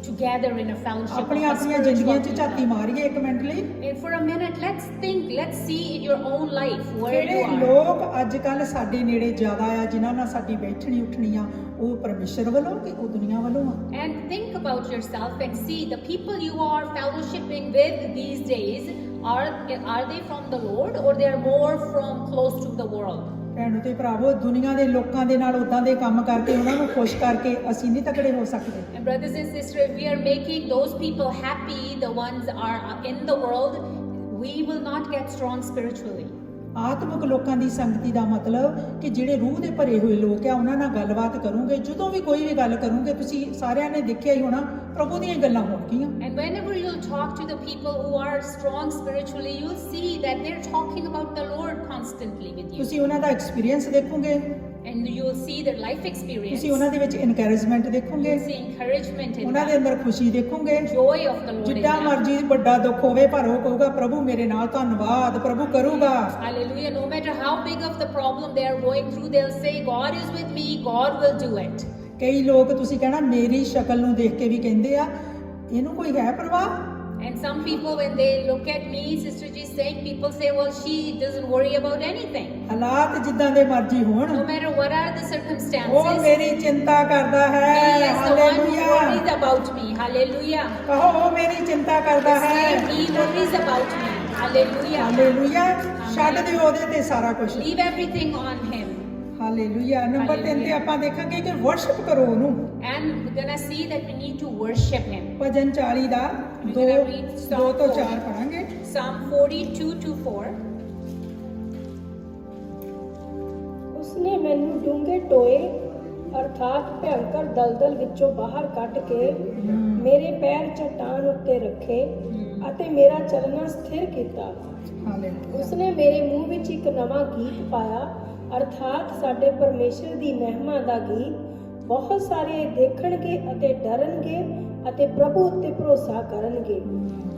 together in a fellowship of ਆਪਣੀਆਂ a ਆਪਣੀਆਂ spiritual ਜ਼ਿੰਦਗੀਆਂ 'ਚ people. ਝਾਤੀ ਮਾਰੀਏ ਇੱਕ ਮਿੰਟ ਲਈ। And for a minute, let's think, let's see in your own life where you ਜਿਹੜੇ are. ਲੋਕ ਅੱਜ ਕੱਲ ਸਾਡੇ ਨੇੜੇ ਜ਼ਿਆਦਾ ਆ, ਜਿਨ੍ਹਾਂ ਨਾਲ ਸਾਡੀ ਬੈਠਣੀ ਉੱਠਣੀ ਆ, ਉਹ ਪਰਮੇਸ਼ਰ ਵੱਲੋਂ ਕਿ ਉਹ ਦੁਨੀਆ ਵੱਲੋਂ ਆ। And think about yourself and see the people you are fellowshipping with these days, are they from the Lord, or they are more from close to the world? ਭੈਣੋ ਤੇ ਭਰਾਵੋ, ਦੁਨੀਆ ਦੇ ਲੋਕਾਂ ਦੇ ਨਾਲ ਉਦਾਂ ਦੇ ਕੰਮ ਕਰਕੇ ਉਹਨਾਂ ਨੂੰ ਖੁਸ਼ ਕਰਕੇ ਅਸੀਂ ਨਹੀਂ ਤਕੜੇ ਹੋ ਸਕਦੇ। And brothers and sisters, if we are making those people happy, the ones are in the world, we will not get strong spiritually. ਆਤਮਿਕ ਲੋਕਾਂ ਦੀ ਸੰਗਤੀ ਦਾ ਮਤਲਬ ਕਿ ਜਿਹੜੇ ਰੂਹ ਦੇ ਭਰੇ ਹੋਏ ਲੋਕ ਆ, ਉਹਨਾਂ ਨਾਲ ਗੱਲਬਾਤ ਕਰੋਗੇ, ਜਦੋਂ ਵੀ ਕੋਈ ਵੀ ਗੱਲ ਕਰੋਗੇ, ਤੁਸੀਂ ਸਾਰਿਆਂ ਨੇ ਦੇਖਿਆ ਹੀ ਹੋਣਾ ਪ੍ਰਭੂ ਦੀਆਂ ਗੱਲਾਂ ਹੋਣਗੀਆਂ। And whenever you'll talk to the people who are strong spiritually, you'll see that they're talking about the Lord constantly with you. ਤੁਸੀਂ ਉਹਨਾਂ ਦਾ ਐਕਸਪੀਰੀਅੰਸ ਦੇਖੋਗੇ, And you'll see their life experience. ਤੁਸੀਂ ਉਹਨਾਂ ਦੇ ਵਿੱਚ ਇਨਕਰੇਜਮੈਂਟ ਦੇਖੋਗੇ, You'll see encouragement in ਉਹਨਾਂ ਦੇ them, ਅੰਦਰ ਖੁਸ਼ੀ ਦੇਖੋਗੇ। joy of the Lord in ਜਿੱਦਾਂ them. ਮਰਜ਼ੀ ਵੱਡਾ ਦੁੱਖ ਹੋਵੇ, ਪਰ ਉਹ ਕਹੂਗਾ ਪ੍ਰਭੂ ਮੇਰੇ ਨਾਲ, ਧੰਨਵਾਦ ਪ੍ਰਭੂ ਕਰੂਗਾ। Hallelujah. No matter how big of the problem they are going through, they'll say, God is with me, God will do it. ਕਈ ਲੋਕ ਤੁਸੀਂ ਕਹਿਣਾ ਮੇਰੀ ਸ਼ਕਲ ਨੂੰ ਦੇਖ ਕੇ ਵੀ ਕਹਿੰਦੇ ਆ ਇਹਨੂੰ ਕੋਈ ਹੈ ਪਰਵਾਹ। And some people, when they look at me, Sister G saying, people say, well, she doesn't worry about anything. ਹਾਲਾਤ ਜਿੱਦਾਂ ਦੇ ਮਰਜ਼ੀ ਹੋਣ, No matter what are the ਉਹ circumstances, ਮੇਰੀ ਚਿੰਤਾ ਕਰਦਾ ਹੈ। He is the one who hallelujah. worries about me. Hallelujah. ਕਹੋ ਉਹ ਮੇਰੀ ਚਿੰਤਾ ਕਰਦਾ ਹੈ। He worries about me. Hallelujah. Hallelujah. ਛੱਡ ਦਿਓ ਉਹਦੇ ਤੇ ਸਾਰਾ ਕੁਝ। Leave everything on Him. Hallelujah. Number 3 ਤੇ ਆਪਾਂ ਦੇਖਾਂਗੇ ਕਿ ਵਰਸ਼ਿਪ ਕਰੋ ਉਹਨੂੰ। And we're gonna see that we need to worship Him. ਭਜਨ 40 ਦਾ 2 ਤੋਂ 4 ਪੜਾਂਗੇ। Psalm 42:2-4. ਉਸਨੇ ਮੈਨੂੰ ਡੂੰਘੇ ਟੋਏ ਅਰਥਾਤ ਭਿਅੰਕਰ ਦਲਦਲ ਵਿੱਚੋਂ ਬਾਹਰ ਕੱਢ ਕੇ ਮੇਰੇ ਪੈਰ ਚਟਾਨ ਉੱਤੇ ਰੱਖੇ ਅਤੇ ਮੇਰਾ ਚੱਲਣਾ ਸਥਿਰ ਕੀਤਾ। ਹਾਲੇਲੂਇਆ। ਉਸਨੇ ਮੇਰੇ ਮੂੰਹ ਵਿੱਚ ਇੱਕ ਨਵਾਂ ਗੀਤ ਪਾਇਆ ਅਰਥਾਤ ਸਾਡੇ ਪਰਮੇਸ਼ਰ ਦੀ ਮਹਿਮਾ ਦਾ ਗੀਤ। ਬਹੁਤ ਸਾਰੇ ਦੇਖਣਗੇ ਅਤੇ ਡਰਨਗੇ ਅਤੇ ਪ੍ਰਭੂ ਉੱਤੇ ਭਰੋਸਾ ਕਰਨਗੇ।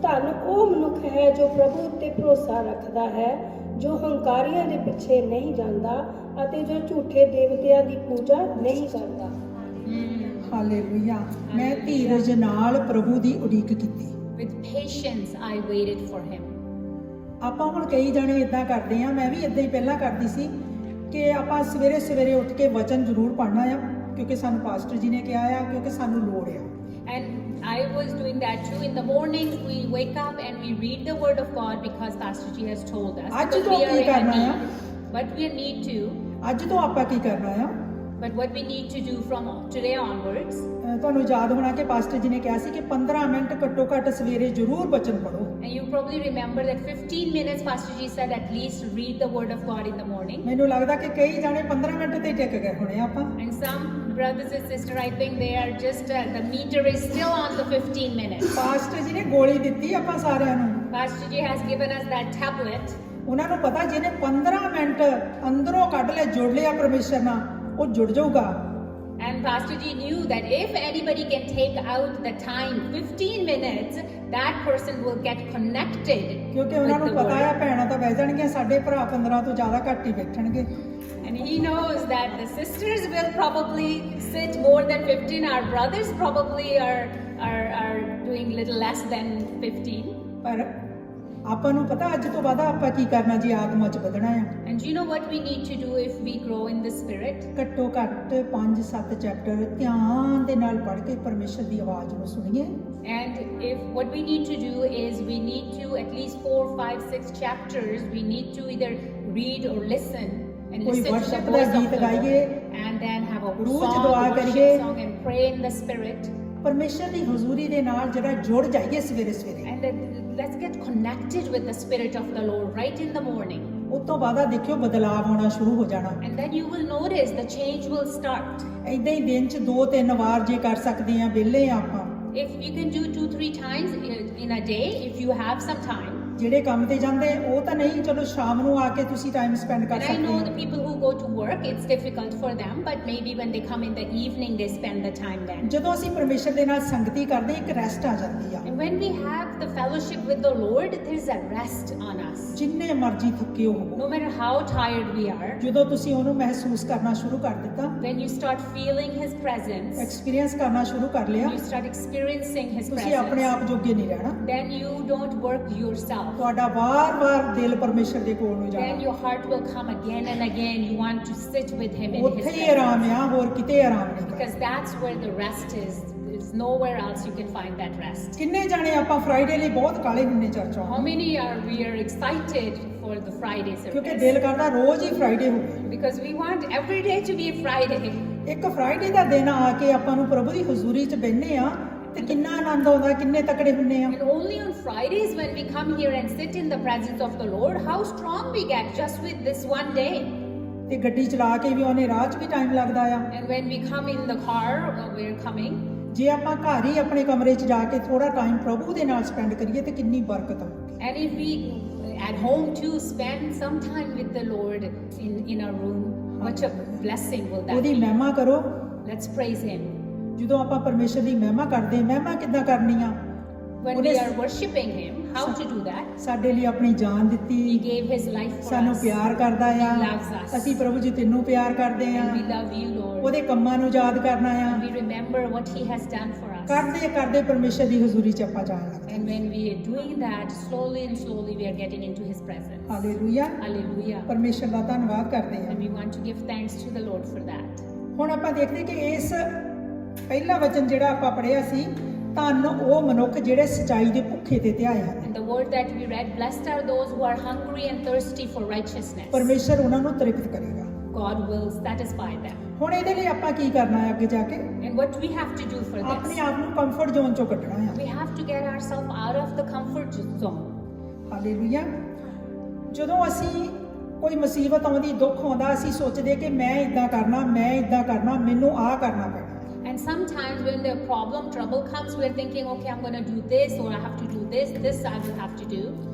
ਧੰਨ ਉਹ ਮਨੁੱਖ ਹੈ ਜੋ ਪ੍ਰਭੂ ਉੱਤੇ ਭਰੋਸਾ ਰੱਖਦਾ ਹੈ, ਜੋ ਹੰਕਾਰੀਆਂ ਦੇ ਪਿੱਛੇ ਨਹੀਂ ਜਾਂਦਾ ਅਤੇ ਜੋ ਝੂਠੇ ਦੇਵਤਿਆਂ ਦੀ ਪੂਜਾ ਨਹੀਂ ਕਰਦਾ। ਹਾਲੇਲੂਇਆ। ਮੈਂ ਧੀਰਜ ਨਾਲ ਪ੍ਰਭੂ ਦੀ ਉਡੀਕ ਕੀਤੀ। With patience I waited for Him. ਆਪਾਂ ਹੁਣ ਕਈ ਜਣੇ ਇਦਾਂ ਕਰਦੇ ਆ, ਮੈਂ ਵੀ ਇਦਾਂ ਹੀ ਪਹਿਲਾਂ ਕਰਦੀ ਸੀ ਕਿ ਆਪਾਂ ਸਵੇਰੇ ਸਵੇਰੇ ਉੱਠ ਕੇ ਵਚਨ ਜ਼ਰੂਰ ਪੜ੍ਹਨਾ ਆ, ਕਿਉਂਕਿ ਸਾਨੂੰ ਪਾਸਟਰ ਜੀ ਨੇ ਕਿਹਾ ਆ, ਕਿਉਂਕਿ ਸਾਨੂੰ ਲੋੜ ਆ। And I was doing that too. In the morning, we wake up and we read the Word of God because Pastor Ji has told us. ਅੱਜ But ਤੋਂ we are Ki in a ਕਰਨਾ ਆ? need. But we need to. ਅੱਜ ਤੋਂ ਆਪਾਂ ਕੀ ਕਰਨਾ ਆ? But what we need to do from today onwards. ਤੁਹਾਨੂੰ ਯਾਦ ਹੋਣਾ ਕਿ ਪਾਸਟਰ ਜੀ ਨੇ ਕਿਹਾ ਸੀ ਕਿ 15 ਮਿੰਟ ਘੱਟੋ ਘੱਟ ਸਵੇਰੇ ਜ਼ਰੂਰ ਵਚਨ ਪੜ੍ਹੋ। And you probably remember that 15 minutes, Pastor Ji said, at least read the Word of God in the morning. ਮੈਨੂੰ ਲੱਗਦਾ ਕਿ ਕਈ ਜਾਣੇ 15 ਮਿੰਟ ਤੇ ਟਿਕ ਗਏ ਹੋਣੇ ਆਪਾਂ। And some brothers and sisters, I think they are just, the meter is still on the 15 minutes. Pastor ਜੀ ਨੇ ਗੋਲੀ ਦਿੱਤੀ ਆਪਾਂ ਸਾਰਿਆਂ ਨੂੰ। Pastor Ji has given us that tablet. ਉਹਨਾਂ ਨੂੰ ਪਤਾ ਜਿਹਨੇ 15 ਮਿੰਟ ਅੰਦਰੋਂ ਕੱਢ ਲਿਆ, ਜੁੜ ਲਿਆ ਪਰਮੇਸ਼ਰ ਨਾਲ, ਉਹ ਜੁੜ ਜਾਊਗਾ। And Pastor Ji knew that if anybody can take out the time, 15 minutes, that person will get connected ਕਿਉਂਕਿ with ਉਹਨਾਂ ਨੂੰ the ਪਤਾ ਆ Word. ਭੈਣਾਂ ਤਾਂ ਬਹਿ ਜਾਣਗੀਆਂ, ਸਾਡੇ ਭਰਾ 15 ਤੋਂ ਜ਼ਿਆਦਾ ਘੱਟ ਹੀ ਬੈਠਣਗੇ। And he knows that the sisters will probably sit more than 15. Our brothers probably are doing little less than 15. ਪਰ ਆਪਾਂ ਨੂੰ ਪਤਾ ਅੱਜ ਤੋਂ ਬਾਅਦ ਆਪਾਂ ਕੀ ਕਰਨਾ ਜੀ ਆਤਮਾ 'ਚ ਵਧਣਾ ਆ। And you know what we need to do if we grow in the Spirit? ਘੱਟੋ ਘੱਟ 5-7 ਚੈਪਟਰ ਧਿਆਨ ਦੇ ਨਾਲ ਪੜ੍ਹ ਕੇ ਪਰਮੇਸ਼ਰ ਦੀ ਆਵਾਜ਼ ਨੂੰ ਸੁਣੀਏ। And if what we need to do is we need to at least 4, 5, 6 chapters, we need to either read or listen and ਕੋਈ listen to the worship the voice of ਗੀਤ the ਗਾਈਏ, Lord, and then have a rose song, ਦੁਆ worship ਕਰੀਏ। song, and pray in the Spirit. ਪਰਮੇਸ਼ਰ ਦੀ ਹਜ਼ੂਰੀ ਦੇ ਨਾਲ ਜਿਹੜਾ ਜੁੜ ਜਾਈਏ ਸਵੇਰੇ ਸਵੇਰੇ। And then let's get connected with the Spirit of the Lord right in the morning. ਉਸ ਤੋਂ ਬਾਅਦ ਦੇਖਿਓ ਬਦਲਾਅ ਆਉਣਾ ਸ਼ੁਰੂ ਹੋ ਜਾਣਾ। And then you will notice the change will start. ਏਦਾਂ ਹੀ ਦਿਨ 'ਚ 2-3 ਵਾਰ ਜੇ ਕਰ ਸਕਦੇ ਆ, ਵਿਹਲੇ ਆ ਆਪਾਂ। If you can do 2-3 times in a day, if you have some time. ਜਿਹੜੇ ਕੰਮ ਤੇ ਜਾਂਦੇ ਉਹ ਤਾਂ ਨਹੀਂ, ਚਲੋ ਸ਼ਾਮ ਨੂੰ ਆ ਕੇ ਤੁਸੀਂ ਟਾਈਮ ਸਪੈਂਡ ਕਰ And I ਸਕਦੇ know the ਹੋ। people who go to work, it's difficult for them, but maybe when they come in the evening, they spend the time then. ਜਦੋਂ ਅਸੀਂ ਪਰਮੇਸ਼ਰ ਦੇ ਨਾਲ ਸੰਗਤੀ ਕਰਦੇ ਇੱਕ ਰੈਸਟ ਆ ਜਾਂਦੀ ਆ। And when we have the fellowship with the Lord, there's a rest on us. ਜਿੰਨੇ ਮਰਜ਼ੀ ਥੱਕੇ ਹੋਵੋ, No matter how tired we are, ਜਦੋਂ ਤੁਸੀਂ ਉਹਨੂੰ ਮਹਿਸੂਸ ਕਰਨਾ ਸ਼ੁਰੂ ਕਰ ਦਿੱਤਾ, when you start feeling His presence, experience ਕਰਨਾ ਸ਼ੁਰੂ ਕਰ ਲਿਆ, you start experiencing His ਤੁਸੀਂ ਆਪਣੇ presence, ਆਪ ਜੋਗੇ ਨਹੀਂ ਰਹਿਣਾ। then you don't work yourself. ਤੁਹਾਡਾ ਵਾਰ-ਵਾਰ ਦਿਲ ਪਰਮੇਸ਼ਰ ਦੇ ਕੋਲ ਨੂੰ Then ਜਾਣਾ, your heart will come again and again. You want to sit with Him in His ਉੱਥੇ ਹੀ ਆਰਾਮ presence. ਆ, ਹੋਰ ਕਿਤੇ ਆਰਾਮ ਨਹੀਂ ਗਾ। Because that's where the rest is. There's nowhere else you can find that rest. ਕਿੰਨੇ ਜਾਣੇ ਆਪਾਂ ਫਰਾਈਡੇ ਲਈ ਬਹੁਤ ਕਾਲੇ ਹੁੰਨੇ ਚਰਚ How ਆਉਣ, many are excited for the Friday ਕਿਉਂਕਿ service? ਦਿਲ ਕਰਦਾ ਰੋਜ਼ ਹੀ ਫਰਾਈਡੇ ਹੋਵੇ। Because we want every day to be a Friday. ਇੱਕ ਫਰਾਈਡੇ ਦਾ ਦਿਨ ਆ ਕੇ ਆਪਾਂ ਨੂੰ ਪ੍ਰਭੂ ਦੀ ਹਜ਼ੂਰੀ 'ਚ ਬਹਿੰਦੇ ਆ ਤੇ ਕਿੰਨਾ ਆਨੰਦ ਆਉਂਦਾ, ਕਿੰਨੇ ਤਕੜੇ ਹੁੰਨੇ ਆ। And only on Fridays when we come here and sit in the presence of the Lord, how strong we get just with this one day. ਤੇ ਗੱਡੀ ਚਲਾ ਕੇ ਵੀ ਉਹਨੇ ਰਾਹ 'ਚ ਵੀ ਟਾਈਮ ਲੱਗਦਾ ਆ। And when we come in the car, we're coming. ਜੇ ਆਪਾਂ ਘਰ ਹੀ ਆਪਣੇ ਕਮਰੇ 'ਚ ਜਾ ਕੇ ਥੋੜਾ ਟਾਈਮ ਪ੍ਰਭੂ ਦੇ ਨਾਲ ਸਪੈਂਡ ਕਰੀਏ ਤੇ ਕਿੰਨੀ ਬਰਕਤ ਹੋਊਗੀ। And if we at home too spend some time with the Lord in our room, what a blessing will that ਉਹਦੀ be. ਮਹਿਮਾ ਕਰੋ। Let's praise Him. ਜਦੋਂ ਆਪਾਂ ਪਰਮੇਸ਼ਰ ਦੀ ਮਹਿਮਾ ਕਰਦੇ, ਮਹਿਮਾ ਕਿੱਦਾਂ ਕਰਨੀ ਆ? When we are worshiping Him, how to do that? ਸਾਡੇ ਲਈ ਆਪਣੀ ਜਾਨ ਦਿੱਤੀ, He gave His life for ਸਾਨੂੰ us. ਪਿਆਰ ਕਰਦਾ ਆ। He loves us. ਅਸੀਂ ਪ੍ਰਭੂ ਜੀ ਤੈਨੂੰ ਪਿਆਰ ਕਰਦੇ ਆ। And we love you, Lord. ਉਹਦੇ ਕੰਮਾਂ ਨੂੰ ਯਾਦ ਕਰਨਾ ਆ। And we remember what He has done for us. ਕਰਦੇ ਕਰਦੇ ਪਰਮੇਸ਼ਰ ਦੀ ਹਜ਼ੂਰੀ 'ਚ ਆਪਾਂ ਜਾਣ ਲੱਗਦੇ। And when we are doing that, slowly and slowly we are getting into His presence. Hallelujah. Hallelujah. ਪਰਮੇਸ਼ਰ ਦਾ ਧੰਨਵਾਦ ਕਰਦੇ ਆ। And we want to give thanks to the Lord for that. ਹੁਣ ਆਪਾਂ ਦੇਖਦੇ ਕਿ ਇਸ ਪਹਿਲਾ ਵਚਨ ਜਿਹੜਾ ਆਪਾਂ ਪੜ੍ਹਿਆ ਸੀ, ਧੰਨ ਉਹ ਮਨੁੱਖ ਜਿਹੜੇ ਸਚਾਈ ਦੇ ਭੁੱਖੇ ਤੇ ਧਿਆਏ ਹਨ। And the word that we read, blessed are those who are hungry and thirsty for righteousness. ਪਰਮੇਸ਼ਰ ਉਹਨਾਂ ਨੂੰ ਤ੍ਰਿਪਤ ਕਰੇਗਾ। God will satisfy them. ਹੁਣ ਇਹਦੇ ਲਈ ਆਪਾਂ ਕੀ ਕਰਨਾ ਹੈ ਅੱਗੇ ਜਾ ਕੇ? And what we have to do for ਆਪਣੇ this? ਆਪ ਨੂੰ ਕੰਫਰਟ ਜ਼ੋਨ ਚੋਂ ਕੱਢਣਾ ਹੈ। We have to get ourselves out of the comfort zone. Hallelujah. ਜਦੋਂ ਅਸੀਂ ਕੋਈ ਮੁਸੀਬਤ ਆਉਂਦੀ, ਦੁੱਖ ਆਉਂਦਾ, ਅਸੀਂ ਸੋਚਦੇ ਕਿ ਮੈਂ ਇਦਾਂ ਕਰਨਾ, ਮੈਂ ਇਦਾਂ ਕਰਨਾ, ਮੈਨੂੰ ਆਹ ਕਰਨਾ ਪੈਣਾ। And sometimes when the trouble comes, we're thinking, okay, I'm going to do this, or I have to do this I will have to do.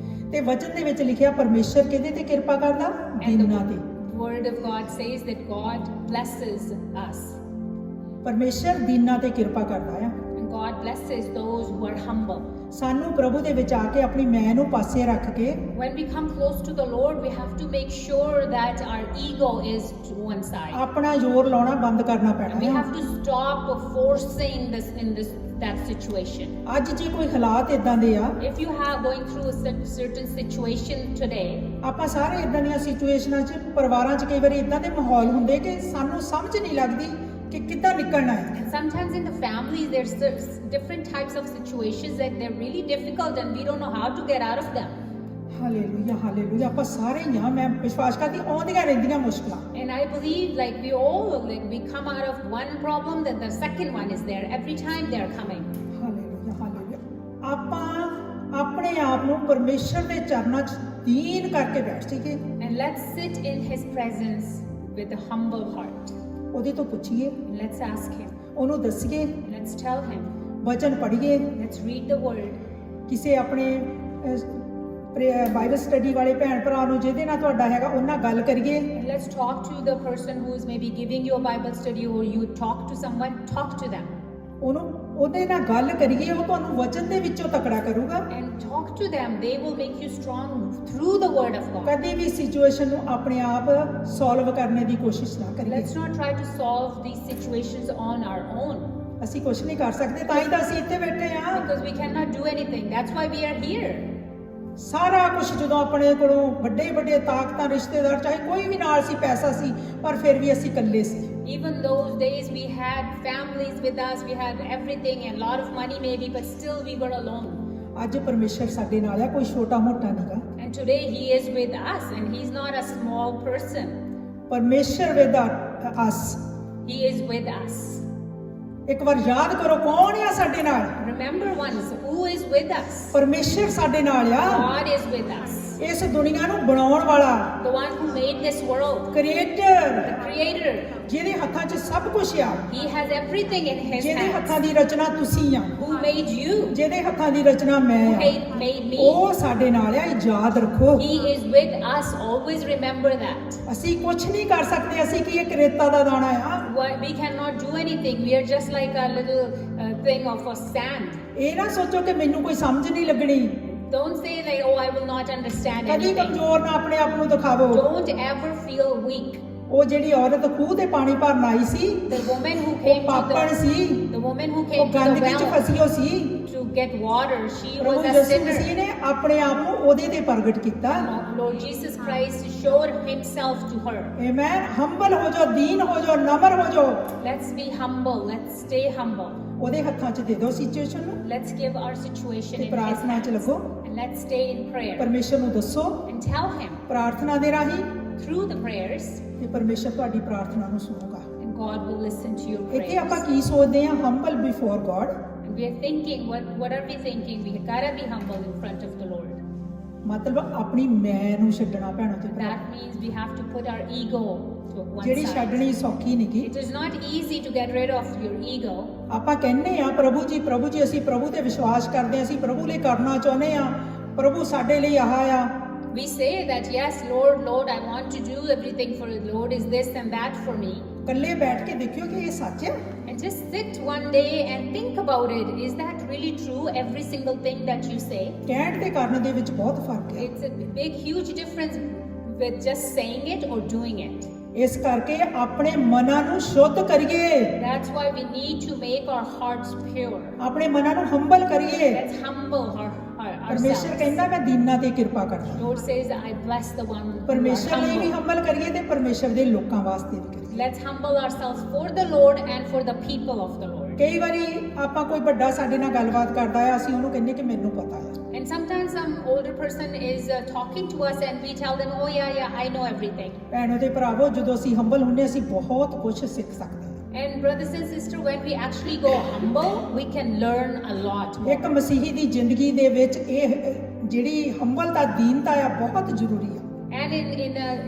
ਤੇ ਵਚਨ ਦੇ ਵਿੱਚ ਲਿਖਿਆ ਪਰਮੇਸ਼ਰ ਕਿਹਦੇ ਤੇ ਕਿਰਪਾ ਕਰਦਾ? And the ਦੀਨਾਂ ਤੇ। word of God says that God blesses us. ਪਰਮੇਸ਼ਰ ਦੀਨਾਂ ਤੇ ਕਿਰਪਾ ਕਰਦਾ ਆ। And God blesses those who are humble. ਸਾਨੂੰ ਪ੍ਰਭੂ ਦੇ ਵਿੱਚ ਆ ਕੇ ਆਪਣੀ ਮੈਂ ਨੂੰ ਪਾਸੇ ਰੱਖ ਕੇ When we come close to the Lord, we have to make sure that our ego is to one side. ਆਪਣਾ ਜ਼ੋਰ ਲਾਉਣਾ ਬੰਦ ਕਰਨਾ And we ਪੈਣਾ have ਹੈ। to stop forcing that situation. ਅੱਜ ਜੇ ਕੋਈ ਹਾਲਾਤ ਇਦਾਂ ਦੇ ਆ, If you are going through a certain situation today, ਆਪਾਂ ਸਾਰੇ ਇਦਾਂ ਦੀਆਂ ਸਿਚੁਏਸ਼ਨਾਂ 'ਚ, ਪਰਿਵਾਰਾਂ 'ਚ ਕਈ ਵਾਰੀ ਇਦਾਂ ਦੇ ਮਾਹੌਲ ਹੁੰਦੇ ਕਿ ਸਾਨੂੰ ਸਮਝ ਨਹੀਂ ਲੱਗਦੀ ਕਿ ਕਿੱਦਾਂ ਨਿਕਲਣਾ ਹੈ। and sometimes in the families there's different types of situations that they're really difficult and we don't know how to get out of them. Hallelujah, hallelujah. ਆਪਾਂ ਸਾਰੇ ਹੀ ਆ, ਮੈਂ ਵਿਸ਼ਵਾਸ ਕਰਦੀ, ਆਉਂਦੀਆਂ ਰਹਿੰਦੀਆਂ ਮੁਸ਼ਕਲਾਂ। And I believe like we come out of one problem, then the second one is there. Every time they're coming. Hallelujah, hallelujah. ਆਪਾਂ ਆਪਣੇ ਆਪ ਨੂੰ ਪਰਮੇਸ਼ਰ ਦੇ ਚਰਨਾਂ 'ਚ ਦੀਨ ਕਰਕੇ ਬੈਠ ਜਾਈਏ, And let's sit in His presence with a humble heart. ਉਹਦੇ ਤੋਂ ਪੁੱਛੀਏ, And let's ask Him. ਉਹਨੂੰ ਦੱਸੀਏ, Let's tell Him. ਵਚਨ ਪੜ੍ਹੀਏ। Let's read the word. ਕਿਸੇ ਆਪਣੇ ਬਾਈਬਲ ਸਟੱਡੀ ਵਾਲੇ ਭੈਣ ਭਰਾ ਨੂੰ ਜਿਹਦੇ ਨਾਲ ਤੁਹਾਡਾ ਹੈਗਾ, ਉਹਨਾਂ ਨਾਲ ਗੱਲ ਕਰੀਏ। And let's talk to the person who is maybe giving you a Bible study, or you talk to someone, talk to them. ਉਹਦੇ ਨਾਲ ਗੱਲ ਕਰੀਏ, ਉਹ ਤੁਹਾਨੂੰ ਵਚਨ ਦੇ ਵਿੱਚੋਂ ਤਕੜਾ ਕਰੂਗਾ। And talk to them. They will make you strong through the word of God. ਕਦੇ ਵੀ ਸਿਚੁਏਸ਼ਨ ਨੂੰ ਆਪਣੇ ਆਪ ਸੋਲਵ ਕਰਨ ਦੀ ਕੋਸ਼ਿਸ਼ ਨਾ ਕਰੀਏ। Let's not try to solve these situations on our own, ਅਸੀਂ ਕੁਝ ਨਹੀਂ ਕਰ ਸਕਦੇ, ਤਾਂ ਹੀ ਤਾਂ ਅਸੀਂ ਇੱਥੇ ਬੈਠੇ ਆ। because we cannot do anything. That's why we are here. ਸਾਰਾ ਕੁਝ ਜਦੋਂ ਆਪਣੇ ਕੋਲੋਂ ਵੱਡੇ ਵੱਡੇ ਤਾਕਤਾਂ, ਰਿਸ਼ਤੇਦਾਰ, ਚਾਹੇ ਕੋਈ ਵੀ ਨਾਲ ਸੀ, ਪੈਸਾ ਸੀ, ਪਰ ਫਿਰ ਵੀ ਅਸੀਂ ਇਕੱਲੇ ਸੀ। Even those days we had families with us, we had everything and a lot of money maybe, but still we were alone. ਅੱਜ ਪਰਮੇਸ਼ਰ ਸਾਡੇ ਨਾਲ ਆ, ਕੋਈ ਛੋਟਾ ਮੋਟਾ ਨਹੀਂਗਾ। And today He is with us, and He's not a small person. ਪਰਮੇਸ਼ਰ with us. He is with us. ਇੱਕ ਵਾਰ ਯਾਦ ਕਰੋ, ਕੌਣ ਆ ਸਾਡੇ ਨਾਲ? Remember once, who is with us? ਪਰਮੇਸ਼ਰ ਸਾਡੇ ਨਾਲ ਆ। God is with us. ਇਸ ਦੁਨੀਆ ਨੂੰ ਬਣਾਉਣ ਵਾਲਾ, The one who made this world, creator, the Creator, ਜਿਹਦੇ ਹੱਥਾਂ 'ਚ ਸਭ ਕੁਝ ਆ, He has everything in His ਜਿਹਦੇ ਹੱਥਾਂ hands. ਦੀ ਰਚਨਾ ਤੁਸੀਂ ਆ, Who made you? ਜਿਹਦੇ ਹੱਥਾਂ ਦੀ ਰਚਨਾ ਮੈਂ Who ਆ, made me? ਉਹ ਸਾਡੇ ਨਾਲ ਆ, ਇਹ ਯਾਦ ਰੱਖੋ। He is with us. Always remember that. ਅਸੀਂ ਕੁਝ ਨਹੀਂ ਕਰ ਸਕਦੇ, ਅਸੀਂ ਕੀ ਇੱਕ ਰੇਤਾ ਦਾ ਦਾਣਾ ਆ। We cannot do anything. We are just like a little thing of a sand. ਇਹ ਨਾ ਸੋਚੋ ਕਿ ਮੈਨੂੰ ਕੋਈ ਸਮਝ ਨਹੀਂ ਲੱਗਣੀ, Don't say like, oh, I will not understand ਕਦੀ anything. ਕਮਜ਼ੋਰ ਨਾ ਆਪਣੇ ਆਪ ਨੂੰ ਦਿਖਾਵੋ। Don't ever feel weak. ਉਹ ਜਿਹੜੀ ਔਰਤ ਖੂਹ ਤੇ ਪਾਣੀ ਭਰਨ ਆਈ ਸੀ, The woman who ਉਹ came to ਪਾਪਣ C, the woman who ਉਹ came to the ਗੰਦਗੀ 'ਚ well ਫਸੀ ਹੋ ਸੀ। to get water, she ਪ੍ਰਭੂ was a ਯਿਸੂ ਮਸੀਹ sinner. ਨੇ ਆਪਣੇ ਆਪ ਨੂੰ ਉਹਦੇ ਤੇ ਪ੍ਰਗਟ ਕੀਤਾ। Lord Jesus Christ showed Himself to her. Amen. Humble ਹੋ ਜਾਓ, ਦੀਨ ਹੋ ਜਾਓ, ਨਮਰ ਹੋ ਜਾਓ, Let's be humble. Let's stay humble. ਉਹਦੇ ਹੱਥਾਂ 'ਚ ਦੇ ਦਿਓ ਸਿਚੁਏਸ਼ਨ ਨੂੰ Let's give our situation ਤੇ in His ਪ੍ਰਾਰਥਨਾ 'ਚ hands. ਲੱਗੋ। And let's stay in prayer. ਪਰਮੇਸ਼ਰ ਨੂੰ ਦੱਸੋ And tell Him ਪ੍ਰਾਰਥਨਾ ਦੇ ਰਾਹੀਂ, through the prayers, ਤੇ ਪਰਮੇਸ਼ਰ ਤੁਹਾਡੀ ਪ੍ਰਾਰਥਨਾ ਨੂੰ ਸੁਣੂਗਾ। and God will listen to your ਇੱਥੇ ਆਪਾਂ prayers. ਕੀ ਸੋਚਦੇ ਹਾਂ? Humble before God, And we are thinking, what are we thinking? We gotta be humble in front of the Lord. ਮਤਲਬ ਆਪਣੀ ਮੈਂ ਨੂੰ ਛੱਡਣਾ ਭੈਣੋ ਤੇ ਭਰਾਵੋ। That means we have to put our ego to one ਜਿਹੜੀ side. ਛੱਡਣੀ ਸੌਖੀ ਨਹੀਂ ਗੀ। It is not easy to get rid of your ego. ਆਪਾਂ ਕਹਿੰਦੇ ਆ ਪ੍ਰਭੂ ਜੀ ਅਸੀਂ ਪ੍ਰਭੂ ਤੇ ਵਿਸ਼ਵਾਸ ਕਰਦੇ ਆ, ਅਸੀਂ ਪ੍ਰਭੂ ਲਈ ਕਰਨਾ ਚਾਹੁੰਦੇ ਆ, ਪ੍ਰਭੂ ਸਾਡੇ ਲਈ ਆਹ ਆ। We say that, yes, Lord, I want to do everything for the Lord, is this and that for me. ਇਕੱਲੇ ਬੈਠ ਕੇ ਦੇਖਿਓ ਕਿ ਇਹ ਸੱਚ ਹੈ। And just sit one day and think about it. Is that really true, every single thing that you say? ਕਹਿਣ ਤੇ ਕਰਨ ਦੇ ਵਿੱਚ ਬਹੁਤ ਫਰਕ ਹੈ। It's a big, huge difference with just saying it or doing it. ਇਸ ਕਰਕੇ ਆਪਣੇ ਮਨਾਂ ਨੂੰ ਸ਼ੁੱਧ ਕਰੀਏ, That's why we need to make our hearts pure. ਆਪਣੇ ਮਨਾਂ ਨੂੰ ਹੰਬਲ ਕਰੀਏ। Let's humble ਪਰਮੇਸ਼ਰ ourselves. ਕਹਿੰਦਾ ਮੈਂ ਦੀਨਾਂ ਤੇ ਕਿਰਪਾ ਕਰਦਾ। Lord says, I bless the one who are ਪਰਮੇਸ਼ਰ ਲਈ ਵੀ humble. ਹੰਬਲ ਕਰੀਏ ਤੇ ਪਰਮੇਸ਼ਰ ਦੇ ਲੋਕਾਂ ਵਾਸਤੇ ਵੀ ਕਰੀਏ। Let's humble ourselves for the Lord and for the people of the Lord. ਕਈ ਵਾਰੀ ਆਪਾਂ ਕੋਈ ਵੱਡਾ ਸਾਡੇ ਨਾਲ ਗੱਲਬਾਤ ਕਰਦਾ ਹੈ, ਅਸੀਂ ਉਹਨੂੰ ਕਹਿੰਦੇ ਕਿ ਮੈਨੂੰ ਪਤਾ ਹੈ। And sometimes some older person is talking to us and we tell them, oh yeah, I know everything. ਭੈਣੋ ਤੇ ਭਰਾਵੋ, ਜਦੋਂ ਅਸੀਂ ਹੰਬਲ ਹੁੰਦੇ ਅਸੀਂ ਬਹੁਤ ਕੁਝ ਸਿੱਖ ਸਕਦੇ ਹਾਂ। And brothers and sisters, when we actually go humble, we can learn a lot ਇੱਕ more. ਮਸੀਹੀ ਦੀ ਜ਼ਿੰਦਗੀ ਦੇ ਵਿੱਚ ਇਹ ਜਿਹੜੀ ਹੰਬਲਤਾ, ਦੀਨਤਾ ਆ, ਬਹੁਤ ਜ਼ਰੂਰੀ ਆ। And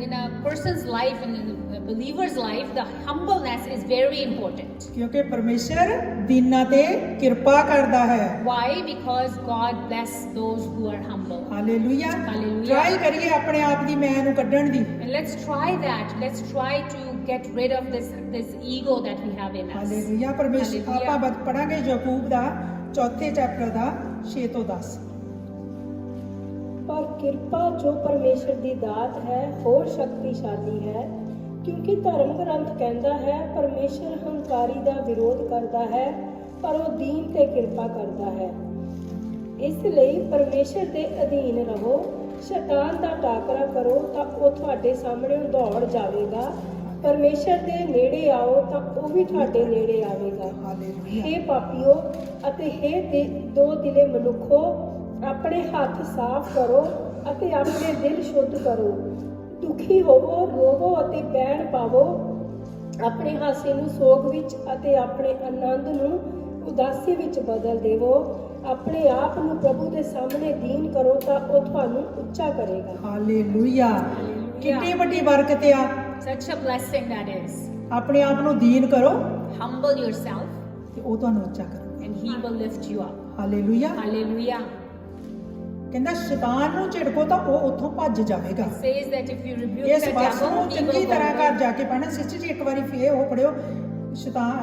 in a person's life, in a believer's life, the humbleness is very important. ਕਿਉਂਕਿ ਪਰਮੇਸ਼ਰ ਦੀਨਾਂ ਤੇ ਕਿਰਪਾ ਕਰਦਾ ਹੈ। Why? Because God bless those who are humble. Hallelujah. Hallelujah. Try ਕਰੀਏ ਆਪਣੇ ਆਪ ਦੀ ਮੈਂ ਨੂੰ ਕੱਢਣ ਦੀ। And let's try that. Let's try to get rid of this ego that we have in us. Hallelujah. ਪਰਮੇਸ਼ਰ ਹਾਲੇਲੂਇਆ। ਆਪਾਂ ਪੜਾਂਗੇ ਯਾਕੂਬ ਦਾ 4ਥੇ ਚੈਪਟਰ ਦਾ 6 ਤੋਂ 10। ਪਰ ਕਿਰਪਾ ਜੋ ਪਰਮੇਸ਼ਰ ਦੀ ਦਾਤ ਹੈ ਹੋਰ ਸ਼ਕਤੀਸ਼ਾਲੀ ਹੈ, ਕਿਉਂਕਿ ਧਰਮ ਗ੍ਰੰਥ ਕਹਿੰਦਾ ਹੈ ਪਰਮੇਸ਼ਰ ਹੰਕਾਰੀ ਦਾ ਵਿਰੋਧ ਕਰਦਾ ਹੈ ਪਰ ਉਹ ਦੀਨ ਤੇ ਕਿਰਪਾ ਕਰਦਾ ਹੈ। ਇਸ ਲਈ ਪਰਮੇਸ਼ਰ ਦੇ ਅਧੀਨ ਰਹੋ, ਸ਼ੈਤਾਨ ਦਾ ਟਾਕਰਾ ਕਰੋ ਤਾਂ ਉਹ ਤੁਹਾਡੇ ਸਾਹਮਣੇ ਦੌੜ ਜਾਵੇਗਾ। ਪਰਮੇਸ਼ਰ ਦੇ ਨੇੜੇ ਆਓ ਤਾਂ ਉਹ ਵੀ ਤੁਹਾਡੇ ਨੇੜੇ ਆਵੇਗਾ। ਹਾਲੇਲੂਇਆ। ਹੇ ਪਾਪੀਓ ਅਤੇ ਹੇ ਦੋ ਦਿਲੇ ਮਨੁੱਖੋ, ਆਪਣੇ ਹੱਥ ਸਾਫ਼ ਕਰੋ ਅਤੇ ਆਪਣੇ ਦਿਲ ਸ਼ੁੱਧ ਕਰੋ। ਦੁਖੀ ਹੋਵੋ, ਰੋਵੋ ਅਤੇ ਪੈਣ ਪਾਵੋ। ਆਪਣੇ ਹਾਸੇ ਨੂੰ ਸੋਗ ਵਿੱਚ ਅਤੇ ਆਪਣੇ ਆਨੰਦ ਨੂੰ ਉਦਾਸੀ ਵਿੱਚ ਬਦਲ ਦੇਵੋ। ਆਪਣੇ ਆਪ ਨੂੰ ਪ੍ਰਭੂ ਦੇ ਸਾਹਮਣੇ ਦੀਨ ਕਰੋ ਤਾਂ ਉਹ ਤੁਹਾਨੂੰ ਉੱਚਾ ਕਰੇਗਾ। ਹਾਲੇਲੂਇਆ। ਕਿੰਨੀ ਵੱਡੀ ਬਰਕਤ ਆ। Such a blessing that is. ਆਪਣੇ ਆਪ ਨੂੰ ਦੀਨ ਕਰੋ Humble yourself ਤੇ ਉਹ ਤੁਹਾਨੂੰ ਉੱਚਾ ਕਰੋ। and He will lift you up. Hallelujah. Hallelujah. ਕਹਿੰਦਾ ਸ਼ੈਤਾਨ ਨੂੰ ਝਿੜਕੋ ਤਾਂ ਉਹ ਉੱਥੋਂ ਭੱਜ ਜਾਵੇਗਾ। It says that if you rebuke ਇਸ the ਵਸ devil, ਨੂੰ he ਚੰਗੀ will ਤਰ੍ਹਾਂ go ਘਰ away. ਜਾ ਕੇ ਪੜਨਾ। ਸਿਸਟਰ ਜੀ ਇੱਕ ਵਾਰੀ ਫੇਰ ਉਹ ਪੜਿਓ ਸ਼ੈਤਾਨ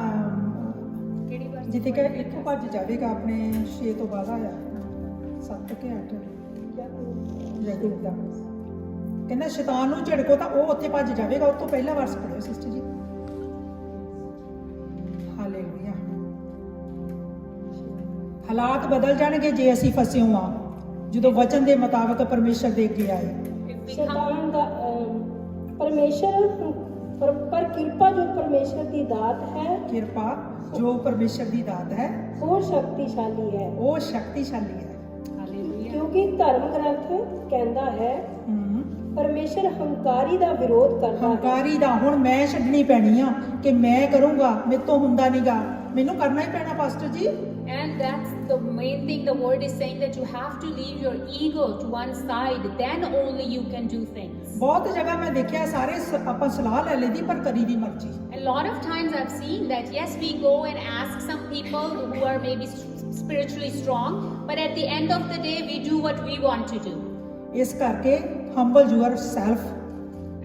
ਕਿਹੜੀ verse? ਜਿੱਥੇ ਕਿ ਇੱਥੋਂ ਭੱਜ ਜਾਵੇਗਾ। ਆਪਣੇ 6 ਤੋਂ ਬਾਅਦ ਆਇਆ 7 ਕਿ 8 ਯਾਕੂਬ ਦਾ ਕਹਿੰਦਾ ਸ਼ੈਤਾਨ ਨੂੰ ਝਿੜਕੋ ਤਾਂ ਉਹ ਉੱਥੇ ਭੱਜ ਜਾਵੇਗਾ। ਉਸ ਤੋਂ ਪਹਿਲਾ ਵਰਸ ਪੜਿਓ ਸਿਸਟਰ ਜੀ। ਹਾਲੇਲੂਇਆ। ਹਾਲਾਤ ਬਦਲ ਜਾਣਗੇ ਜੇ ਅਸੀਂ ਫਸੇ ਹਾਂ, ਜਦੋਂ ਵਚਨ ਦੇ ਮੁਤਾਬਕ ਪਰਮੇਸ਼ਰ ਦੇ ਅੱਗੇ ਆਏ। If we come, ਸ਼ੈਤਾਨ ਦਾ ਪਰਮੇਸ਼ਰ ਪਰ ਕਿਰਪਾ ਜੋ ਪਰਮੇਸ਼ਰ ਦੀ ਦਾਤ ਹੈ ਕਿਰਪਾ ਜੋ ਪਰਮੇਸ਼ਰ ਦੀ ਦਾਤ ਹੈ ਹੋਰ ਸ਼ਕਤੀਸ਼ਾਲੀ ਹੈ, ਉਹ ਸ਼ਕਤੀਸ਼ਾਲੀ ਹੈ। hallelujah. ਕਿਉਂਕਿ ਧਰਮ ਗ੍ਰੰਥ ਕਹਿੰਦਾ ਹੈ ਪਰਮੇਸ਼ਰ ਹੰਕਾਰੀ ਦਾ ਵਿਰੋਧ ਕਰਦਾ ਹੈ। ਹੰਕਾਰੀ ਦਾ ਹੁਣ ਮੈਂ ਛੱਡਣੀ ਪੈਣੀ ਆ ਕਿ ਮੈਂ ਕਰੂੰਗਾ, ਮੇਰੇ ਤੋਂ ਹੁੰਦਾ ਨਹੀਂਗਾ, ਮੈਨੂੰ ਕਰਨਾ ਹੀ ਪੈਣਾ ਪਾਸਟਰ ਜੀ। And that's the main thing the word is saying, that you have to leave your ego to one side, then only you can do things. ਬਹੁਤ ਜਗ੍ਹਾ ਮੈਂ ਦੇਖਿਆ ਸਾਰੇ ਆਪਾਂ ਸਲਾਹ ਲੈ ਲਈਦੀ ਪਰ ਕਰੀ ਦੀ ਮਰਜ਼ੀ। A lot of times I've seen that, yes, we go and ask some people who are maybe spiritually strong, but at the end of the day, we do what we want to do. ਇਸ ਕਰਕੇ humble yourself।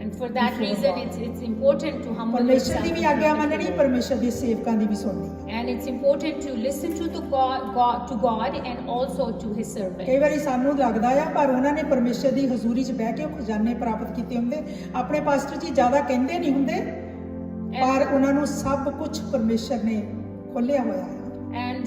And for that Before reason, God. it's important to humble ਪਰਮੇਸ਼ਰ yourself. ਦੀ ਵੀ ਆਗਿਆ ਮੰਨਣੀ, ਪਰਮੇਸ਼ਰ ਦੇ ਸੇਵਕਾਂ ਦੀ ਵੀ ਸੁਣਨੀ। And it's important to listen to the God and also to His servant. ਕਈ ਵਾਰੀ ਸਾਨੂੰ ਲੱਗਦਾ ਆ ਪਰ ਉਹਨਾਂ ਨੇ ਪਰਮੇਸ਼ਰ ਦੀ ਹਜ਼ੂਰੀ 'ਚ ਬਹਿ ਕੇ ਉਹ ਖਜ਼ਾਨੇ ਪ੍ਰਾਪਤ ਕੀਤੇ ਹੁੰਦੇ। ਆਪਣੇ ਪਾਸਟਰ ਜੀ ਜ਼ਿਆਦਾ ਕਹਿੰਦੇ ਨਹੀਂ ਹੁੰਦੇ ਪਰ ਉਹਨਾਂ ਨੂੰ ਸਭ ਕੁਝ ਪਰਮੇਸ਼ਰ ਨੇ ਖੋਲ੍ਹਿਆ ਹੋਇਆ ਹੈ। And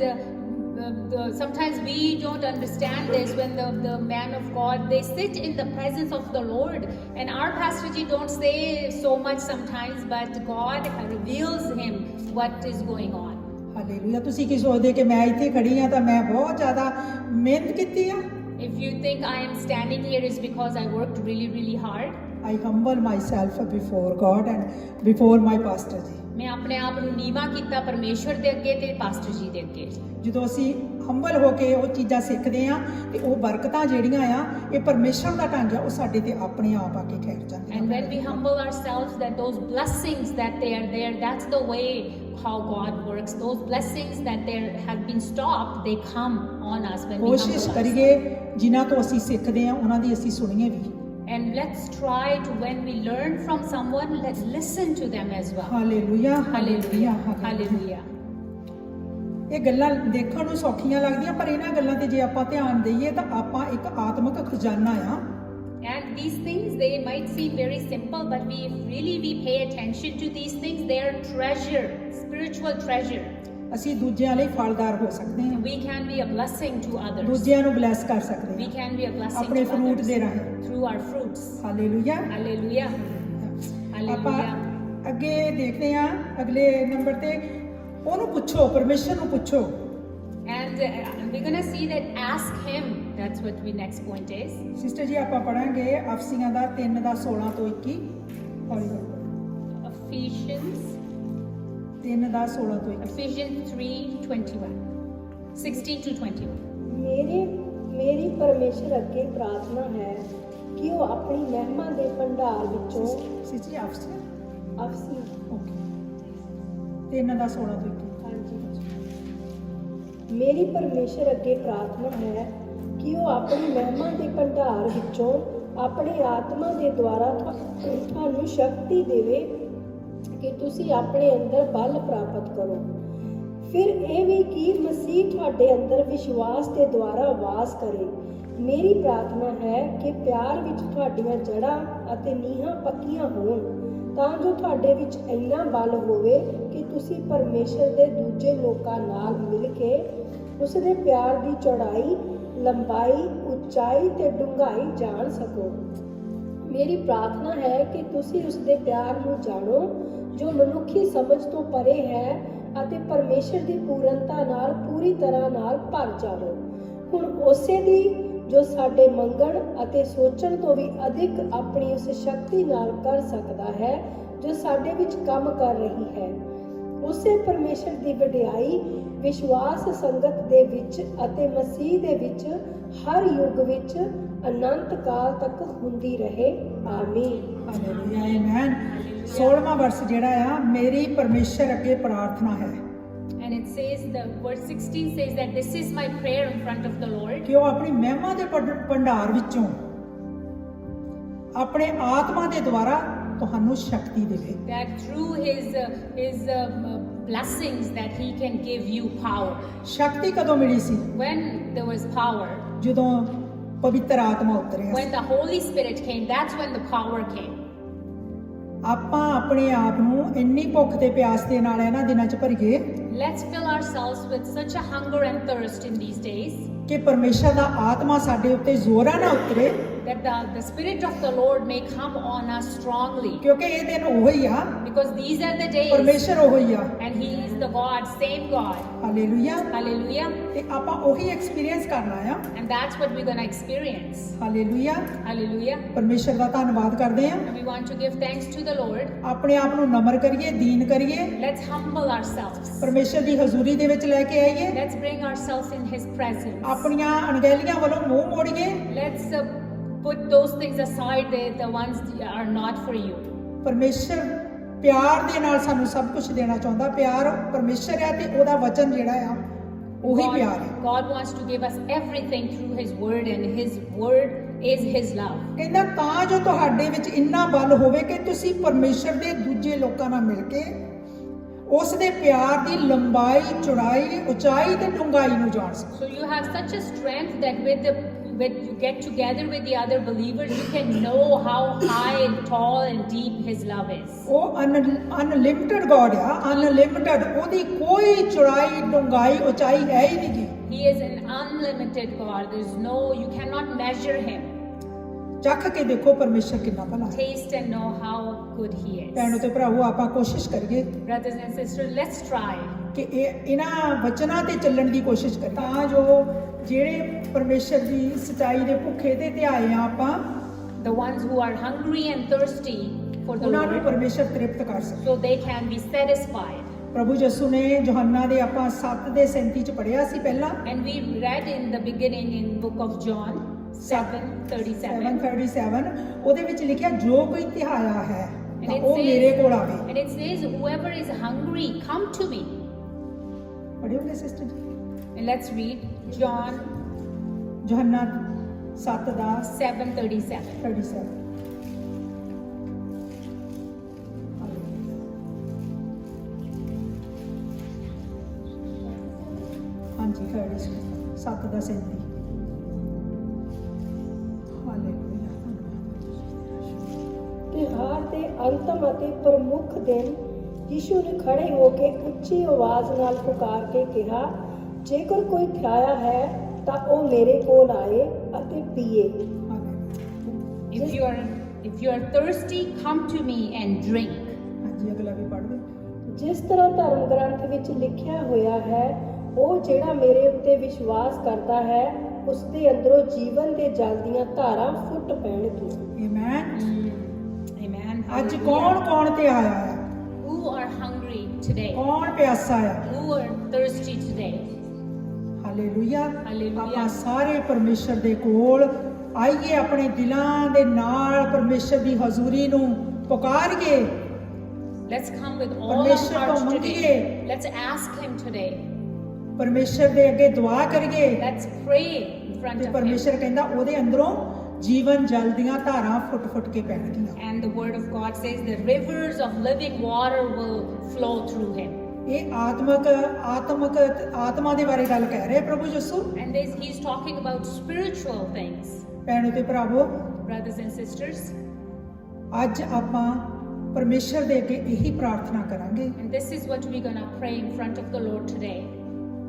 sometimes we don't understand this when the man of God, they sit in the presence of the Lord, and our pastor ji don't say so much sometimes, but God reveals him what is going on. Hallelujah. ਤੁਸੀਂ ਕੀ ਸੋਚਦੇ ਕਿ ਮੈਂ ਇੱਥੇ ਖੜੀ ਆ ਤਾਂ ਮੈਂ ਬਹੁਤ ਜ਼ਿਆਦਾ ਮਿਹਨਤ ਕੀਤੀ ਆ? If you think I am standing here is because I worked really hard. I humble myself before God and before my pastor ਜੀ। ਮੈਂ ਆਪਣੇ ਆਪ ਨੂੰ ਨੀਵਾਂ ਕੀਤਾ ਪਰਮੇਸ਼ਵਰ ਦੇ ਅੱਗੇ ਤੇ ਪਾਸਟਰ ਜੀ ਦੇ ਅੱਗੇ। ਜਦੋਂ ਅਸੀਂ ਹੰਬਲ ਹੋ ਕੇ ਉਹ ਚੀਜ਼ਾਂ ਸਿੱਖਦੇ ਆ ਤੇ ਉਹ ਬਰਕਤਾਂ ਜਿਹੜੀਆਂ ਆ ਇਹ ਪਰਮੇਸ਼ਰ ਦਾ ਢੰਗ ਆ ਉਹ ਸਾਡੇ ਤੇ ਆਪਣੇ ਆਪ ਆ ਕੇ ਖੈਰ ਜਾਂਦੀਆਂ। And when we humble ourselves, that those blessings that they are there, that's the way how God works. Those blessings that there have been stopped, they come on us when we ਕੋਸ਼ਿਸ਼ humble ਕਰੀਏ ourselves. ਜਿਨ੍ਹਾਂ ਤੋਂ ਅਸੀਂ ਸਿੱਖਦੇ ਆ ਉਹਨਾਂ ਦੀ ਅਸੀਂ ਸੁਣੀਏ ਵੀ। And let's try to, when we learn from someone, let's listen to them as well. Hallelujah Hallelujah. Hallelujah. ਇਹ ਗੱਲਾਂ ਦੇਖਣ ਨੂੰ ਸੌਖੀਆਂ ਲੱਗਦੀਆਂ ਪਰ ਇਹਨਾਂ ਗੱਲਾਂ ਤੇ ਜੇ ਆਪਾਂ ਧਿਆਨ ਦਈਏ ਤਾਂ ਆਪਾਂ ਇੱਕ ਆਤਮਿਕ ਖਜ਼ਾਨਾ ਆ। And these things, they might seem very simple, but if we pay attention to these things, they are treasure, spiritual treasure. ਅਸੀਂ ਦੂਜਿਆਂ ਲਈ ਫਲਦਾਰ ਹੋ ਸਕਦੇ ਹਾਂ। We can be a blessing to others. ਦੂਜਿਆਂ ਨੂੰ ਬਲੈਸ ਕਰ ਸਕਦੇ We ਹਾਂ can be a blessing ਆਪਣੇ to ਫਰੂਟ others ਦੇ ਰਾਹੀਂ। through our fruits. Hallelujah. Hallelujah. ਆਪਾਂ Hallelujah. ਅੱਗੇ ਦੇਖਦੇ ਹਾਂ ਅਗਲੇ ਨੰਬਰ ਤੇ ਉਹਨੂੰ ਪੁੱਛੋ, ਪਰਮੇਸ਼ਰ ਨੂੰ ਪੁੱਛੋ। And we're going to see that ask him. That's what the next point is. Sister ਜੀ ਆਪਾਂ ਪੜਾਂਗੇ ਅਫਸੀਆਂ ਦਾ 3:16 ਤੋਂ 21। ਹੌਲੀ ਹੌਲੀ Ephesians 3:16 ਤੋਂ 21। Ephesians 3:21. 16 to 21. ਮੇਰੀ ਪਰਮੇਸ਼ਰ ਅੱਗੇ ਪ੍ਰਾਰਥਨਾ ਹੈ ਕਿ ਉਹ ਆਪਣੀ ਮਹਿਮਾ ਦੇ ਭੰਡਾਰ ਵਿੱਚੋਂ ਸਿਸਟਰ ਜੀ ਅਫਸੀਆਂ ਅਫਸੀ ਓਕੇ 3:16 ਤੋਂ 21। ਹਾਂਜੀ ਮੇਰੀ ਪਰਮੇਸ਼ਰ ਅੱਗੇ ਪ੍ਰਾਰਥਨਾ ਹੈ ਕਿ ਉਹ ਆਪਣੀ ਮਹਿਮਾ ਦੇ ਭੰਡਾਰ ਵਿੱਚੋਂ ਆਪਣੀ ਆਤਮਾ ਦੇ ਦੁਆਰਾ ਤੁਹਾਨੂੰ ਸ਼ਕਤੀ ਦੇਵੇ ਕਿ ਤੁਸੀਂ ਆਪਣੇ ਅੰਦਰ ਬਲ ਪ੍ਰਾਪਤ ਕਰੋ। ਫਿਰ ਇਹ ਵੀ ਕਿ ਮਸੀਹ ਤੁਹਾਡੇ ਅੰਦਰ ਵਿਸ਼ਵਾਸ ਦੇ ਦੁਆਰਾ ਵਾਸ ਕਰੇ। ਮੇਰੀ ਪ੍ਰਾਰਥਨਾ ਹੈ ਕਿ ਪਿਆਰ ਵਿੱਚ ਤੁਹਾਡੀਆਂ ਜੜ੍ਹਾਂ ਅਤੇ ਨੀਹਾਂ ਪੱਕੀਆਂ ਹੋਣ ਤਾਂ ਜੋ ਤੁਹਾਡੇ ਵਿੱਚ ਇੰਨਾ ਬਲ ਹੋਵੇ ਕਿ ਤੁਸੀਂ ਪਰਮੇਸ਼ਰ ਦੇ ਦੂਜੇ ਲੋਕਾਂ ਨਾਲ ਮਿਲ ਕੇ ਉਸ ਦੇ ਪਿਆਰ ਦੀ ਚੌੜਾਈ, ਲੰਬਾਈ, ਉੱਚਾਈ ਤੇ ਡੂੰਘਾਈ ਜਾਣ ਸਕੋ। ਮੇਰੀ ਪ੍ਰਾਰਥਨਾ ਹੈ ਕਿ ਤੁਸੀਂ ਉਸ ਦੇ ਪਿਆਰ ਨੂੰ ਜਾਣੋ ਜੋ ਮਨੁੱਖੀ ਸਮਝ ਤੋਂ ਪਰੇ ਹੈ ਅਤੇ ਪਰਮੇਸ਼ਰ ਦੀ ਪੂਰਨਤਾ ਨਾਲ ਪੂਰੀ ਤਰ੍ਹਾਂ ਨਾਲ ਭਰ ਜਾਵੋ। ਹੁਣ ਉਸੇ ਦੀ ਜੋ ਸਾਡੇ ਮੰਗਣ ਅਤੇ ਸੋਚਣ ਤੋਂ ਵੀ ਅਧਿਕ ਆਪਣੀ ਉਸ ਸ਼ਕਤੀ ਨਾਲ ਕਰ ਸਕਦਾ ਹੈ ਜੋ ਸਾਡੇ ਵਿੱਚ ਕੰਮ ਕਰ ਰਹੀ ਹੈ। ਉਸੇ ਪਰਮੇਸ਼ਰ ਦੀ ਵਡਿਆਈ ਵਿਸ਼ਵਾਸ ਸੰਗਤ ਦੇ ਵਿੱਚ ਅਤੇ ਮਸੀਹ ਦੇ ਵਿੱਚ ਹਰ ਯੁੱਗ ਵਿੱਚ ਅਨੰਤ ਕਾਲ ਤੱਕ ਹੁੰਦੀ ਰਹੇ। ਆਮੀਨ। Hallelujah amen. 16ਵਾਂ ਵਰਸ ਜਿਹੜਾ ਆ ਮੇਰੀ ਪਰਮੇਸ਼ਰ ਅੱਗੇ ਪ੍ਰਾਰਥਨਾ ਹੈ। And it says, the verse 16 says that this is my prayer in front of the Lord. ਕਿ ਉਹ ਆਪਣੀ ਮਹਿਮਾ ਦੇ ਭੰਡਾਰ ਵਿੱਚੋਂ ਆਪਣੇ ਆਤਮਾ ਦੇ ਦੁਆਰਾ ਤੁਹਾਨੂੰ ਸ਼ਕਤੀ ਦੇਵੇ। That through his blessings that he can give you power. ਸ਼ਕਤੀ ਕਦੋਂ ਮਿਲੀ ਸੀ? When there was power, ਜਦੋਂ ਪਵਿੱਤਰ ਆਤਮਾ ਉਤਰਿਆ। when the Holy Spirit came, that's when the power came. ਆਪਾਂ ਆਪਣੇ ਆਪ ਨੂੰ ਇੰਨੀ ਭੁੱਖ ਤੇ ਪਿਆਸ ਦੇ ਨਾਲ ਇਹਨਾਂ ਦਿਨਾਂ 'ਚ ਭਰੀਏ Let's fill ourselves with such a hunger and thirst in these days ਕਿ ਪਰਮੇਸ਼ਰ ਦਾ ਆਤਮਾ ਸਾਡੇ ਉੱਤੇ ਜ਼ੋਰਾਂ ਨਾਲ ਉਤਰੇ that the Spirit of the Lord may come on us strongly. ਕਿਉਂਕਿ ਇਹ ਦਿਨ ਉਹੀ ਆ, Because these are the days, ਪਰਮੇਸ਼ਰ ਉਹੀ ਆ। and He is the God, same God. Hallelujah. Hallelujah. ਤੇ ਆਪਾਂ ਉਹੀ ਐਕਸਪੀਰੀਅੰਸ ਕਰਨਾ ਆ। And that's what we're going to experience. Hallelujah. Hallelujah. ਪਰਮੇਸ਼ਰ ਦਾ ਧੰਨਵਾਦ ਕਰਦੇ ਆ। And we want to give thanks to the Lord. ਆਪਣੇ ਆਪ ਨੂੰ ਨਮਰ ਕਰੀਏ, ਦੀਨ ਕਰੀਏ, Let's humble ourselves. ਪਰਮੇਸ਼ਰ ਦੀ ਹਜ਼ੂਰੀ ਦੇ ਵਿੱਚ ਲੈ ਕੇ ਆਈਏ, Let's bring ourselves in His presence. ਆਪਣੀਆਂ ਅਣਗਹਿਲੀਆਂ ਵੱਲੋਂ ਮੂੰਹ ਮੋੜੀਏ। Let's put those things aside, the ones that are not for you. ਪਰਮੇਸ਼ਰ ਪਿਆਰ ਦੇ ਨਾਲ ਸਾਨੂੰ ਸਭ ਕੁਝ ਦੇਣਾ ਚਾਹੁੰਦਾ। ਪਿਆਰ ਪਰਮੇਸ਼ਰ ਹੈ ਤੇ ਉਹਦਾ ਵਚਨ ਜਿਹੜਾ ਆ ਉਹੀ ਪਿਆਰ ਹੈ। God wants to give us everything through His word, and His word is His love. ਕਹਿੰਦਾ ਤਾਂ ਜੋ ਤੁਹਾਡੇ ਵਿੱਚ ਇੰਨਾ ਬਲ ਹੋਵੇ ਕਿ ਤੁਸੀਂ ਪਰਮੇਸ਼ਰ ਦੇ ਦੂਜੇ ਲੋਕਾਂ ਨਾਲ ਮਿਲ ਕੇ ਉਸ ਦੇ ਪਿਆਰ ਦੀ ਲੰਬਾਈ, ਚੌੜਾਈ, ਉਚਾਈ ਤੇ ਡੂੰਘਾਈ ਨੂੰ ਜਾਣ ਸਕੋ। So you have such a strength that when you get together with the other believers, you can know how high and tall and deep His love is. ਉਹ ਅਨਲਿਮਿਟਡ ਗੋਡ ਆ, ਅਨਲਿਮਿਟਡ। ਉਹਦੀ ਕੋਈ ਚੌੜਾਈ, ਡੂੰਘਾਈ, ਉਚਾਈ ਹੈ ਹੀ ਨਹੀਂ ਗੀ। He is an unlimited God. You cannot measure Him. ਚੱਖ ਕੇ ਦੇਖੋ ਪਰਮੇਸ਼ਰ ਕਿੰਨਾ ਭਲਾ ਹੈ। Taste and know how good He is. ਭੈਣੋ ਤੇ ਭਰਾਵੋ, ਆਪਾਂ ਕੋਸ਼ਿਸ਼ ਕਰੀਏ Brothers and sisters, let's try. ਕਿ ਇਹਨਾਂ ਵਚਨਾਂ ਤੇ ਚੱਲਣ ਦੀ ਕੋਸ਼ਿਸ਼ ਕਰੀਏ ਤਾਂ ਜੋ ਜਿਹੜੇ ਪਰਮੇਸ਼ਰ ਦੀ ਸਚਾਈ ਦੇ ਭੁੱਖੇ ਤੇ ਧਿਆਏ ਆ ਆਪਾਂ, The ones who are hungry and thirsty for the ਉਹਨਾਂ ਨੂੰ Lord, ਪਰਮੇਸ਼ਰ ਤ੍ਰਿਪਤ ਕਰ ਸਕੇ। so they can be satisfied. ਪ੍ਰਭੂ ਯਿਸੂ ਨੇ ਯੋਹੰਨਾ ਦੇ ਆਪਾਂ 7:37 ਚ ਪੜ੍ਹਿਆ ਸੀ ਪਹਿਲਾਂ। And we read in the beginning in book of John 7:37. 7:37 ਉਹਦੇ ਵਿੱਚ ਲਿਖਿਆ ਜੋ ਕੋਈ ਧਿਆਇਆ ਹੈ And ਤਾਂ it ਉਹ ਮੇਰੇ ਕੋਲ ਆਵੇ। and it says, whoever is hungry, come to me. ਪੜ੍ਹਿਓਗੇ sister ji? And let's read John ਯੋਹੰਨਾ 7:37 7:37. ਹਾਂਜੀ 7:37 ਹਾਲੇਲੂਇਆ। ਤਿਉਹਾਰ ਦੇ ਅੰਤਮ ਅਤੇ ਪ੍ਰਮੁੱਖ ਦਿਨ ਯੀਸ਼ੂ ਨੇ ਖੜੇ ਹੋ ਕੇ ਉੱਚੀ ਆਵਾਜ਼ ਨਾਲ ਪੁਕਾਰ ਕੇ ਕਿਹਾ, ਜੇਕਰ ਕੋਈ ਥਿਆਇਆ ਹੈ ਤਾਂ ਉਹ ਮੇਰੇ ਕੋਲ ਆਏ ਅਤੇ ਪੀਏ। If you are thirsty, come to me and drink. ਹਾਂਜੀ ਅਗਲਾ ਵੀ ਪੜ੍ਹ ਦਿਓ। ਜਿਸ ਤਰ੍ਹਾਂ ਧਰਮ ਗ੍ਰੰਥ ਵਿੱਚ ਲਿਖਿਆ ਹੋਇਆ ਹੈ, ਉਹ ਜਿਹੜਾ ਮੇਰੇ ਉੱਤੇ ਵਿਸ਼ਵਾਸ ਕਰਦਾ ਹੈ ਉਸ ਦੇ ਅੰਦਰੋਂ ਜੀਵਨ ਦੇ ਜਲ ਦੀਆਂ ਧਾਰਾਂ ਫੁੱਟ ਪੈਣਗੀਆਂ। ਆਮੇਨ। Amen. ਅੱਜ Hallelujah. ਕੌਣ ਤੇ ਆਇਆ ਆ? Who are hungry today? ਕੌਣ ਪਿਆਸਾ ਆ? Who are thirsty today? Hallelujah. Hallelujah. ਆਪਾਂ ਸਾਰੇ ਪਰਮੇਸ਼ਰ ਦੇ ਕੋਲ ਆਈਏ, ਆਪਣੇ ਦਿਲਾਂ ਦੇ ਨਾਲ ਪਰਮੇਸ਼ਰ ਦੀ ਹਜ਼ੂਰੀ ਨੂੰ ਪੁਕਾਰੀਏ। Let's come with all our ਪਰਮੇਸ਼ਰ ਤੋਂ hearts ਮੰਗੀਏ। today. Let's ask Him today. ਪਰਮੇਸ਼ਰ ਦੇ ਅੱਗੇ ਦੁਆ ਕਰੀਏ Let's pray in front ਤੇ of Him. ਪਰਮੇਸ਼ਰ ਕਹਿੰਦਾ ਉਹਦੇ ਅੰਦਰੋਂ ਜੀਵਨ ਜਲ ਦੀਆਂ ਧਾਰਾਂ ਫੁੱਟ-ਫੁੱਟ ਕੇ ਪੈਣਗੀਆਂ। And the word of God says the rivers of living water will flow through Him. ਇਹ ਆਤਮਾ ਦੇ ਬਾਰੇ ਗੱਲ ਕਹਿ ਰਿਹਾ ਪ੍ਰਭੂ ਯਿਸੂ। And He's talking about spiritual things. ਭੈਣੋ ਤੇ ਭਰਾਵੋ, Brothers and sisters, ਅੱਜ ਆਪਾਂ ਪਰਮੇਸ਼ਰ ਦੇ ਅੱਗੇ ਇਹੀ ਪ੍ਰਾਰਥਨਾ ਕਰਾਂਗੇ and this is what we're going to pray in front of the Lord today.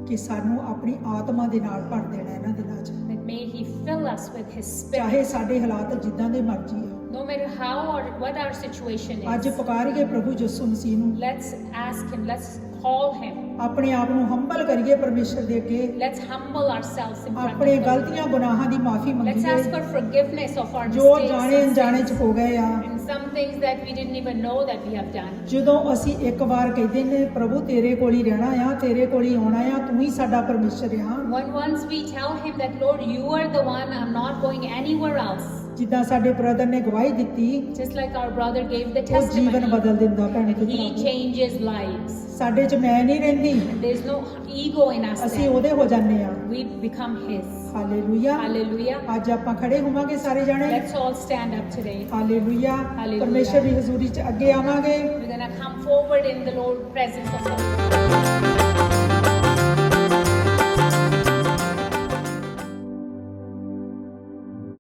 ਕਿ ਸਾਨੂੰ ਆਪਣੀ ਆਤਮਾ ਦੇ ਨਾਲ ਭਰ ਦੇਣਾ ਇਹਨਾਂ ਦਿਨਾਂ 'ਚ। That may He fill us with His ਚਾਹੇ Spirit. ਸਾਡੇ ਹਾਲਾਤ ਜਿੱਦਾਂ ਦੇ ਮਰਜ਼ੀ ਆ, No matter how or what our situation ਅੱਜ is, ਪੁਕਾਰੀਏ ਪ੍ਰਭੂ ਯਿਸੂ ਮਸੀਹ ਨੂੰ। let's ask Him, let's call Him. ਆਪਣੇ ਆਪ ਨੂੰ ਹੰਬਲ ਕਰੀਏ ਪਰਮੇਸ਼ਰ ਦੇ ਅੱਗੇ। Let's humble ourselves in front of ਆਪਣੇ the ਗਲਤੀਆਂ Lord. ਗੁਨਾਹਾਂ ਦੀ ਮਾਫੀ Let's ask ਮੰਗੀਏ for forgiveness of our ਜੋ ਜਾਣੇ mistakes ਅਣਜਾਣੇ 'ਚ ਹੋ ਗਏ ਆ। and some things that we didn't even know that we have done. ਜਦੋਂ ਅਸੀਂ ਇੱਕ ਵਾਰ ਕਹਿੰਦੇ ਨੇ ਪ੍ਰਭੂ ਤੇਰੇ ਕੋਲ ਹੀ ਰਹਿਣਾ ਆ, ਤੇਰੇ ਕੋਲ ਹੀ ਆਉਣਾ ਆ, ਤੂੰ ਹੀ ਸਾਡਾ ਪਰਮੇਸ਼ਰ ਆ। When once we tell Him that, Lord, you are the one, I'm not going anywhere else. ਜਿੱਦਾਂ ਸਾਡੇ ਬ੍ਰਦਰ ਨੇ ਗਵਾਹੀ ਦਿੱਤੀ, Just like our brother gave the ਉਹ ਜੀਵਨ testimony, ਬਦਲ ਦਿੰਦਾ ਭੈਣੇ ਤੇ He ਭਰਾਵੋ। changes lives. ਸਾਡੇ 'ਚ ਮੈਂ ਨਹੀਂ ਰਹਿੰਦੀ, There's no ego in us ਅਸੀਂ then. ਉਹਦੇ ਹੋ ਜਾਂਦੇ ਆ। We become His. Hallelujah. Hallelujah. ਅੱਜ ਆਪਾਂ ਖੜੇ ਹੋਵਾਂਗੇ ਸਾਰੇ ਜਾਣੇ। Let's all stand up today. Hallelujah. Hallelujah. ਪਰਮੇਸ਼ਰ ਦੀ ਹਜ਼ੂਰੀ 'ਚ ਅੱਗੇ ਆਵਾਂਗੇ। We're going to come forward in the Lord presence of the Lord.